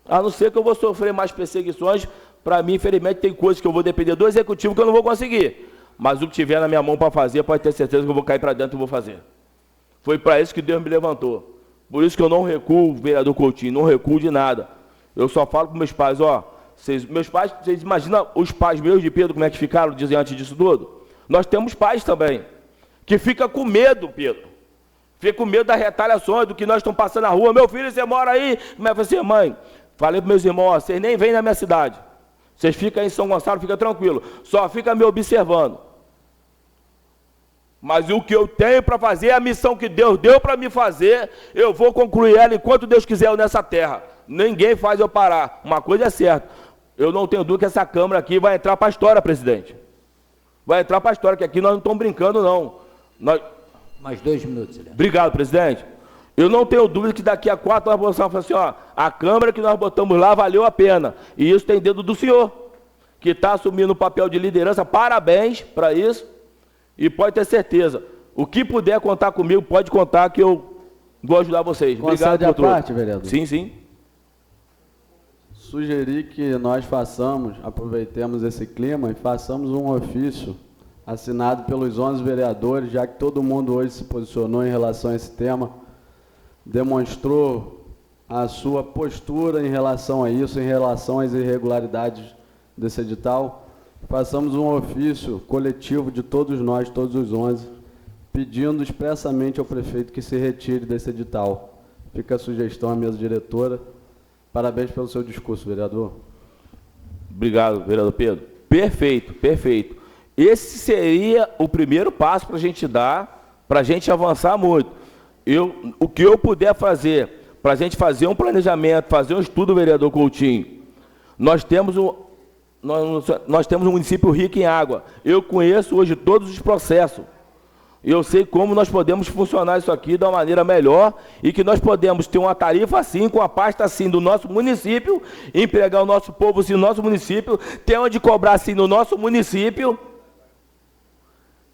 A não ser que eu vou sofrer mais perseguições, para mim, infelizmente, tem coisas que eu vou depender do executivo que eu não vou conseguir. Mas o que tiver na minha mão para fazer, pode ter certeza que eu vou cair para dentro e vou fazer. Foi para isso que Deus me levantou. Por isso que eu não recuo, vereador Coutinho, não recuo de nada. Eu só falo para meus pais, ó, meus pais, vocês imaginam os pais meus de Pedro, como é que ficaram, dizem antes disso tudo? Nós temos pais também, que ficam com medo, Pedro. Fica com medo das retaliações, do que nós estamos passando na rua. Meu filho, você mora aí? Como é que você, mãe? Falei para meus irmãos, ó, vocês nem vêm na minha cidade. Vocês ficam aí em São Gonçalo, fica tranquilo. Só fica me observando. Mas o que eu tenho para fazer, a missão que Deus deu para me fazer, eu vou concluir ela enquanto Deus quiser eu nessa terra. Ninguém faz eu parar. Uma coisa é certa. Eu não tenho dúvida que essa Câmara aqui vai entrar para a história, presidente. Vai entrar para a história, que aqui nós não estamos brincando, não. Mais 2 minutos, Silêncio. Obrigado, presidente. Eu não tenho dúvida que daqui a 4 nós vamos falar assim, ó, a Câmara que nós botamos lá valeu a pena. E isso tem dedo do senhor, que está assumindo o papel de liderança. Parabéns para isso. E pode ter certeza, o que puder contar comigo, pode contar que eu vou ajudar vocês. Obrigado por tudo. Parte, vereador? Sim, sim. Sugerir que nós aproveitemos esse clima e façamos um ofício assinado pelos 11 vereadores, já que todo mundo hoje se posicionou em relação a esse tema, demonstrou a sua postura em relação a isso, em relação às irregularidades desse edital. Façamos um ofício coletivo de todos nós, todos os 11, pedindo expressamente ao prefeito que se retire desse edital. Fica a sugestão à mesa diretora. Parabéns pelo seu discurso, vereador. Obrigado, vereador Pedro. Perfeito, perfeito. Esse seria o primeiro passo para a gente dar, para a gente avançar muito. O que eu puder fazer, para a gente fazer um planejamento, fazer um estudo, vereador Coutinho, nós temos um município rico em água. Eu conheço hoje todos os processos. Eu sei como nós podemos funcionar isso aqui de uma maneira melhor e que nós podemos ter uma tarifa assim, com a pasta assim do nosso município, empregar o nosso povo assim no nosso município, ter onde cobrar assim no nosso município,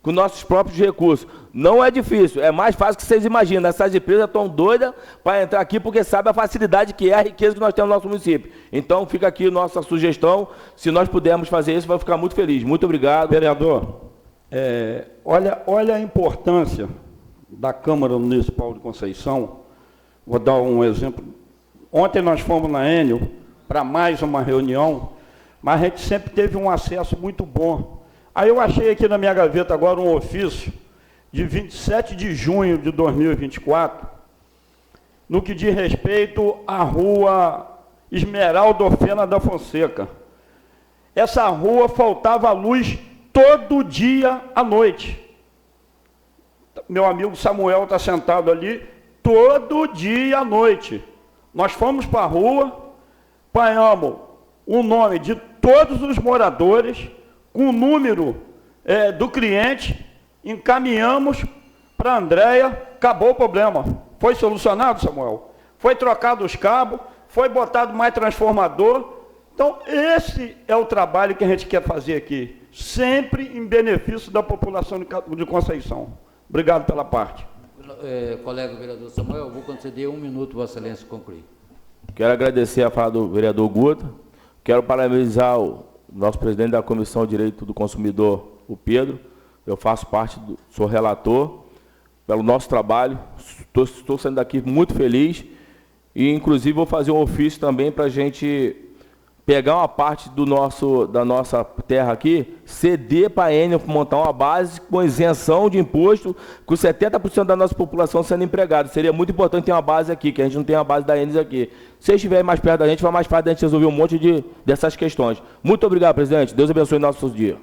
com nossos próprios recursos. Não é difícil, é mais fácil que vocês imaginam. Essas empresas estão doidas para entrar aqui porque sabem a facilidade que é, a riqueza que nós temos no nosso município. Então, fica aqui nossa sugestão. Se nós pudermos fazer isso, vai ficar muito feliz. Muito obrigado. Vereador, olha a importância da Câmara Municipal de Conceição. Vou dar um exemplo. Ontem nós fomos na Enel para mais uma reunião, mas a gente sempre teve um acesso muito bom. Aí eu achei aqui na minha gaveta agora um ofício de 27 de junho de 2024, no que diz respeito à rua Esmeralda Ofena da Fonseca. Essa rua faltava luz todo dia à noite. Meu amigo Samuel está sentado ali, todo dia à noite. Nós fomos para a rua, apanhamos o nome de todos os moradores, com o número do cliente, encaminhamos para a Andréia, acabou o problema. Foi solucionado, Samuel? Foi trocado os cabos, foi botado mais transformador. Então, esse é o trabalho que a gente quer fazer aqui, sempre em benefício da população de Conceição. Obrigado pela parte. Colega vereador Samuel, eu vou conceder 1 minuto, Vossa Excelência, concluir. Quero agradecer a fala do vereador Guta, quero parabenizar o nosso presidente da Comissão de Direito do Consumidor, o Pedro. Eu faço parte, sou relator, pelo nosso trabalho. Estou saindo daqui muito feliz e, inclusive, vou fazer um ofício também para a gente pegar uma parte da nossa terra aqui, ceder para a Enel, montar uma base com isenção de imposto, com 70% da nossa população sendo empregada. Seria muito importante ter uma base aqui, que a gente não tem uma base da Enel aqui. Se vocês estiverem mais perto da gente, vai mais fácil da gente resolver um monte dessas questões. Muito obrigado, presidente. Deus abençoe o nosso dia.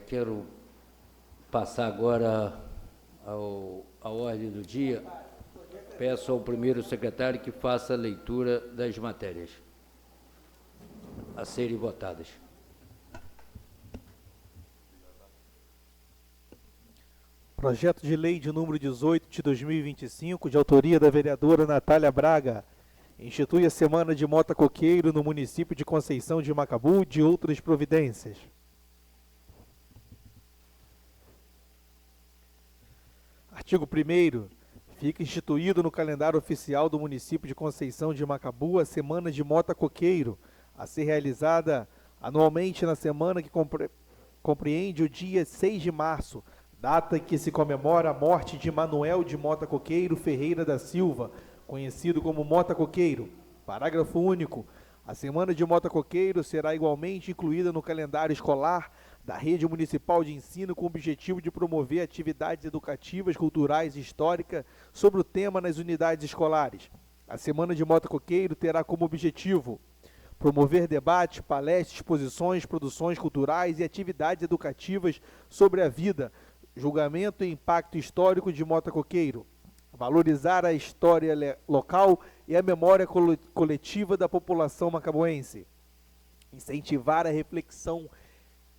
Quero passar agora à ordem do dia. Peço ao primeiro secretário que faça a leitura das matérias a serem votadas. Projeto de lei de número 18 de 2025, de autoria da vereadora Natália Braga, institui a Semana de Mota Coqueiro no município de Conceição de Macabu, de outras providências. Artigo 1º. Fica instituído no calendário oficial do município de Conceição de Macabu a Semana de Mota Coqueiro, a ser realizada anualmente na semana que compreende o dia 6 de março, data em que se comemora a morte de Manuel de Mota Coqueiro Ferreira da Silva, conhecido como Mota Coqueiro. Parágrafo único. A Semana de Mota Coqueiro será igualmente incluída no calendário escolar da Rede Municipal de Ensino com o objetivo de promover atividades educativas, culturais e históricas sobre o tema nas unidades escolares. A Semana de Mota Coqueiro terá como objetivo promover debates, palestras, exposições, produções culturais e atividades educativas sobre a vida, julgamento e impacto histórico de Mota Coqueiro, valorizar a história local e a memória coletiva da população macabuense, incentivar a reflexão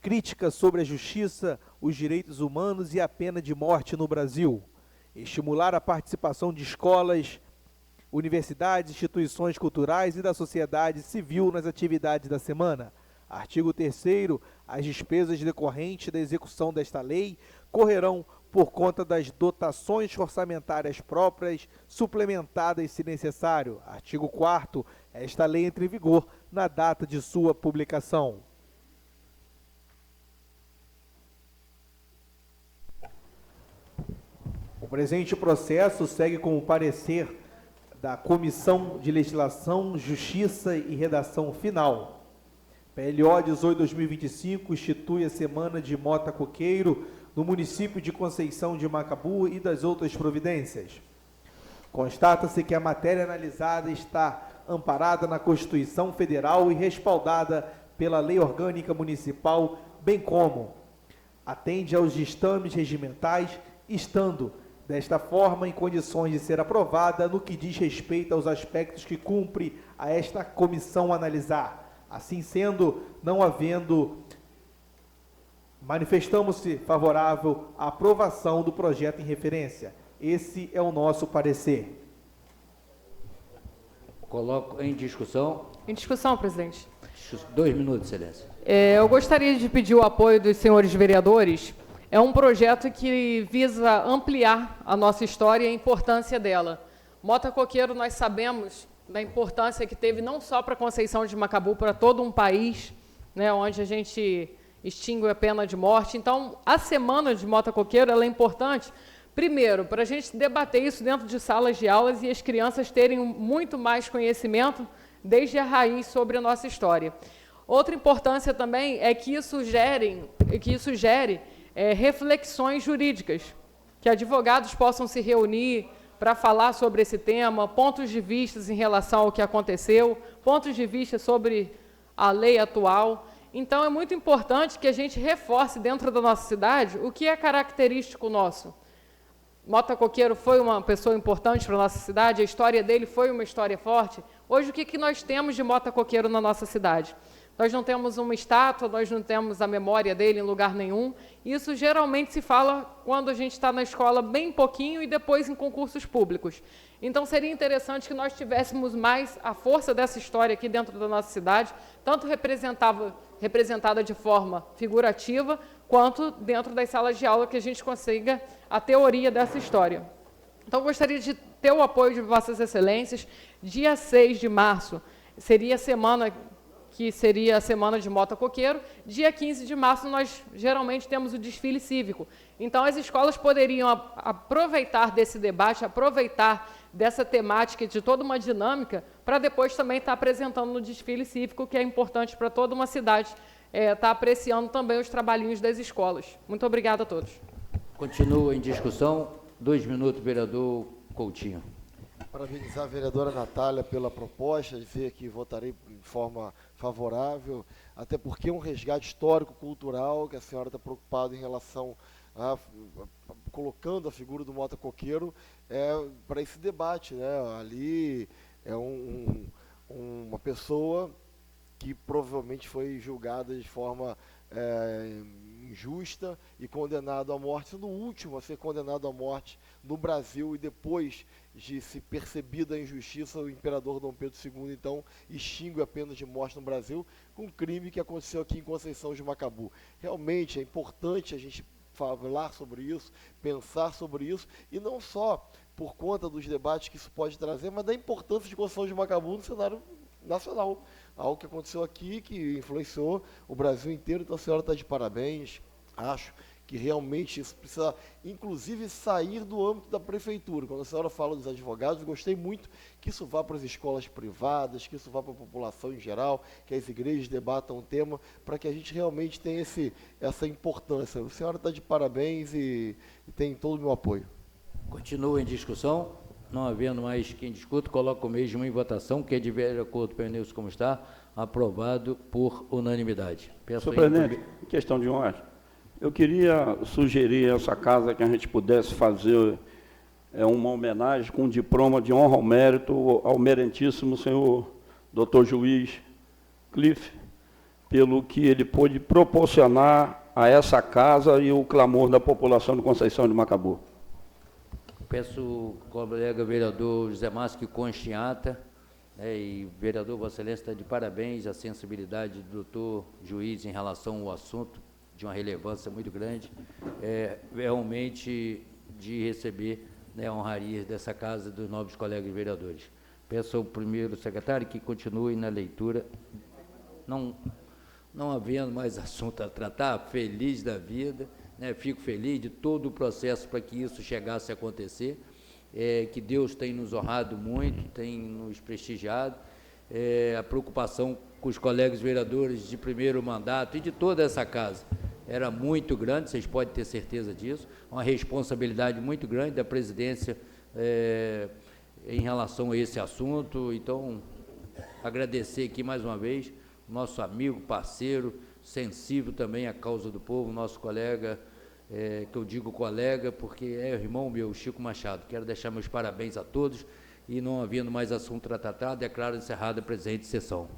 crítica sobre a justiça, os direitos humanos e a pena de morte no Brasil, estimular a participação de escolas, universidades, instituições culturais e da sociedade civil nas atividades da semana. Artigo 3º. As despesas decorrentes da execução desta lei correrão por conta das dotações orçamentárias próprias, suplementadas se necessário. Artigo 4º. Esta lei entra em vigor na data de sua publicação. O presente processo segue com o parecer da Comissão de Legislação, Justiça e Redação Final. PLO 18/2025 institui a Semana de Mota Coqueiro no município de Conceição de Macabu e das outras providências. Constata-se que a matéria analisada está amparada na Constituição Federal e respaldada pela Lei Orgânica Municipal, bem como atende aos ditames regimentais, estando desta forma, em condições de ser aprovada no que diz respeito aos aspectos que cumpre a esta comissão analisar. Assim sendo, não havendo, manifestamos-se favorável à aprovação do projeto em referência. Esse é o nosso parecer. Coloco em discussão. Em discussão, presidente. 2 minutos, excelência. Eu gostaria de pedir o apoio dos senhores vereadores. É um projeto que visa ampliar a nossa história e a importância dela. Mota Coqueiro, nós sabemos da importância que teve não só para Conceição de Macabu, para todo um país, né, onde a gente extingue a pena de morte. Então, a Semana de Mota Coqueiro ela é importante, primeiro, para a gente debater isso dentro de salas de aulas e as crianças terem muito mais conhecimento desde a raiz sobre a nossa história. Outra importância também é que isso gere reflexões jurídicas, que advogados possam se reunir para falar sobre esse tema, pontos de vista em relação ao que aconteceu, pontos de vista sobre a lei atual. Então, é muito importante que a gente reforce dentro da nossa cidade o que é característico nosso. Mota Coqueiro foi uma pessoa importante para a nossa cidade, a história dele foi uma história forte. Hoje, o que nós temos de Mota Coqueiro na nossa cidade? Nós não temos uma estátua, nós não temos a memória dele em lugar nenhum. Isso geralmente se fala quando a gente está na escola bem pouquinho e depois em concursos públicos. Então, seria interessante que nós tivéssemos mais a força dessa história aqui dentro da nossa cidade, tanto representada de forma figurativa, quanto dentro das salas de aula, que a gente consiga a teoria dessa história. Então, eu gostaria de ter o apoio de Vossas Excelências. Dia 6 de março seria a semana de Mota Coqueiro. Dia 15 de março, nós geralmente temos o desfile cívico. Então, as escolas poderiam aproveitar desse debate, aproveitar dessa temática, de toda uma dinâmica, para depois também estar apresentando no desfile cívico, que é importante para toda uma cidade, estar apreciando também os trabalhinhos das escolas. Muito obrigada a todos. Continua em discussão. 2 minutos, vereador Coutinho. Parabenizar a vereadora Natália pela proposta, dizer que votarei de forma favorável, até porque é um resgate histórico-cultural que a senhora está preocupada em relação a colocando a figura do Mota Coqueiro para esse debate, né? Ali é uma pessoa que provavelmente foi julgada de forma injusta e condenado à morte, sendo o último a ser condenado à morte no Brasil, e depois de se percebida a injustiça, o imperador Dom Pedro II, então, extingue a pena de morte no Brasil, com um crime que aconteceu aqui em Conceição de Macabu. Realmente é importante a gente falar sobre isso, pensar sobre isso, e não só por conta dos debates que isso pode trazer, mas da importância de Conceição de Macabu no cenário nacional. Algo que aconteceu aqui, que influenciou o Brasil inteiro, então a senhora está de parabéns. Acho que realmente isso precisa, inclusive, sair do âmbito da prefeitura. Quando a senhora fala dos advogados, eu gostei muito que isso vá para as escolas privadas, que isso vá para a população em geral, que as igrejas debatam o tema, para que a gente realmente tenha essa importância. A senhora está de parabéns e tem todo o meu apoio. Continua em discussão. Não havendo mais quem discuta, coloco o mesmo em votação. Quem tiver de acordo com o Nilson como está, aprovado por unanimidade. Senhor presidente, em questão de honra, eu queria sugerir a essa casa que a gente pudesse fazer uma homenagem com um diploma de honra ao mérito ao merentíssimo senhor doutor juiz Cliff, pelo que ele pôde proporcionar a essa casa e o clamor da população de Conceição de Macabu. Peço ao colega vereador José Márcio que conste em ata, e vereador Vossa Excelência está de parabéns a sensibilidade do doutor juiz em relação ao assunto, de uma relevância muito grande, realmente de receber honrarias dessa casa dos nobres colegas vereadores. Peço ao primeiro secretário que continue na leitura, não havendo mais assunto a tratar, feliz da vida, fico feliz de todo o processo para que isso chegasse a acontecer, que Deus tem nos honrado muito, tem nos prestigiado, a preocupação com os colegas vereadores de primeiro mandato e de toda essa casa era muito grande, vocês podem ter certeza disso, uma responsabilidade muito grande da presidência em relação a esse assunto. Então, agradecer aqui mais uma vez nosso amigo, parceiro, sensível também à causa do povo, nosso colega, que eu digo colega porque é irmão meu, Chico Machado. Quero deixar meus parabéns a todos e, não havendo mais assunto a tratar, declaro encerrada a presente sessão.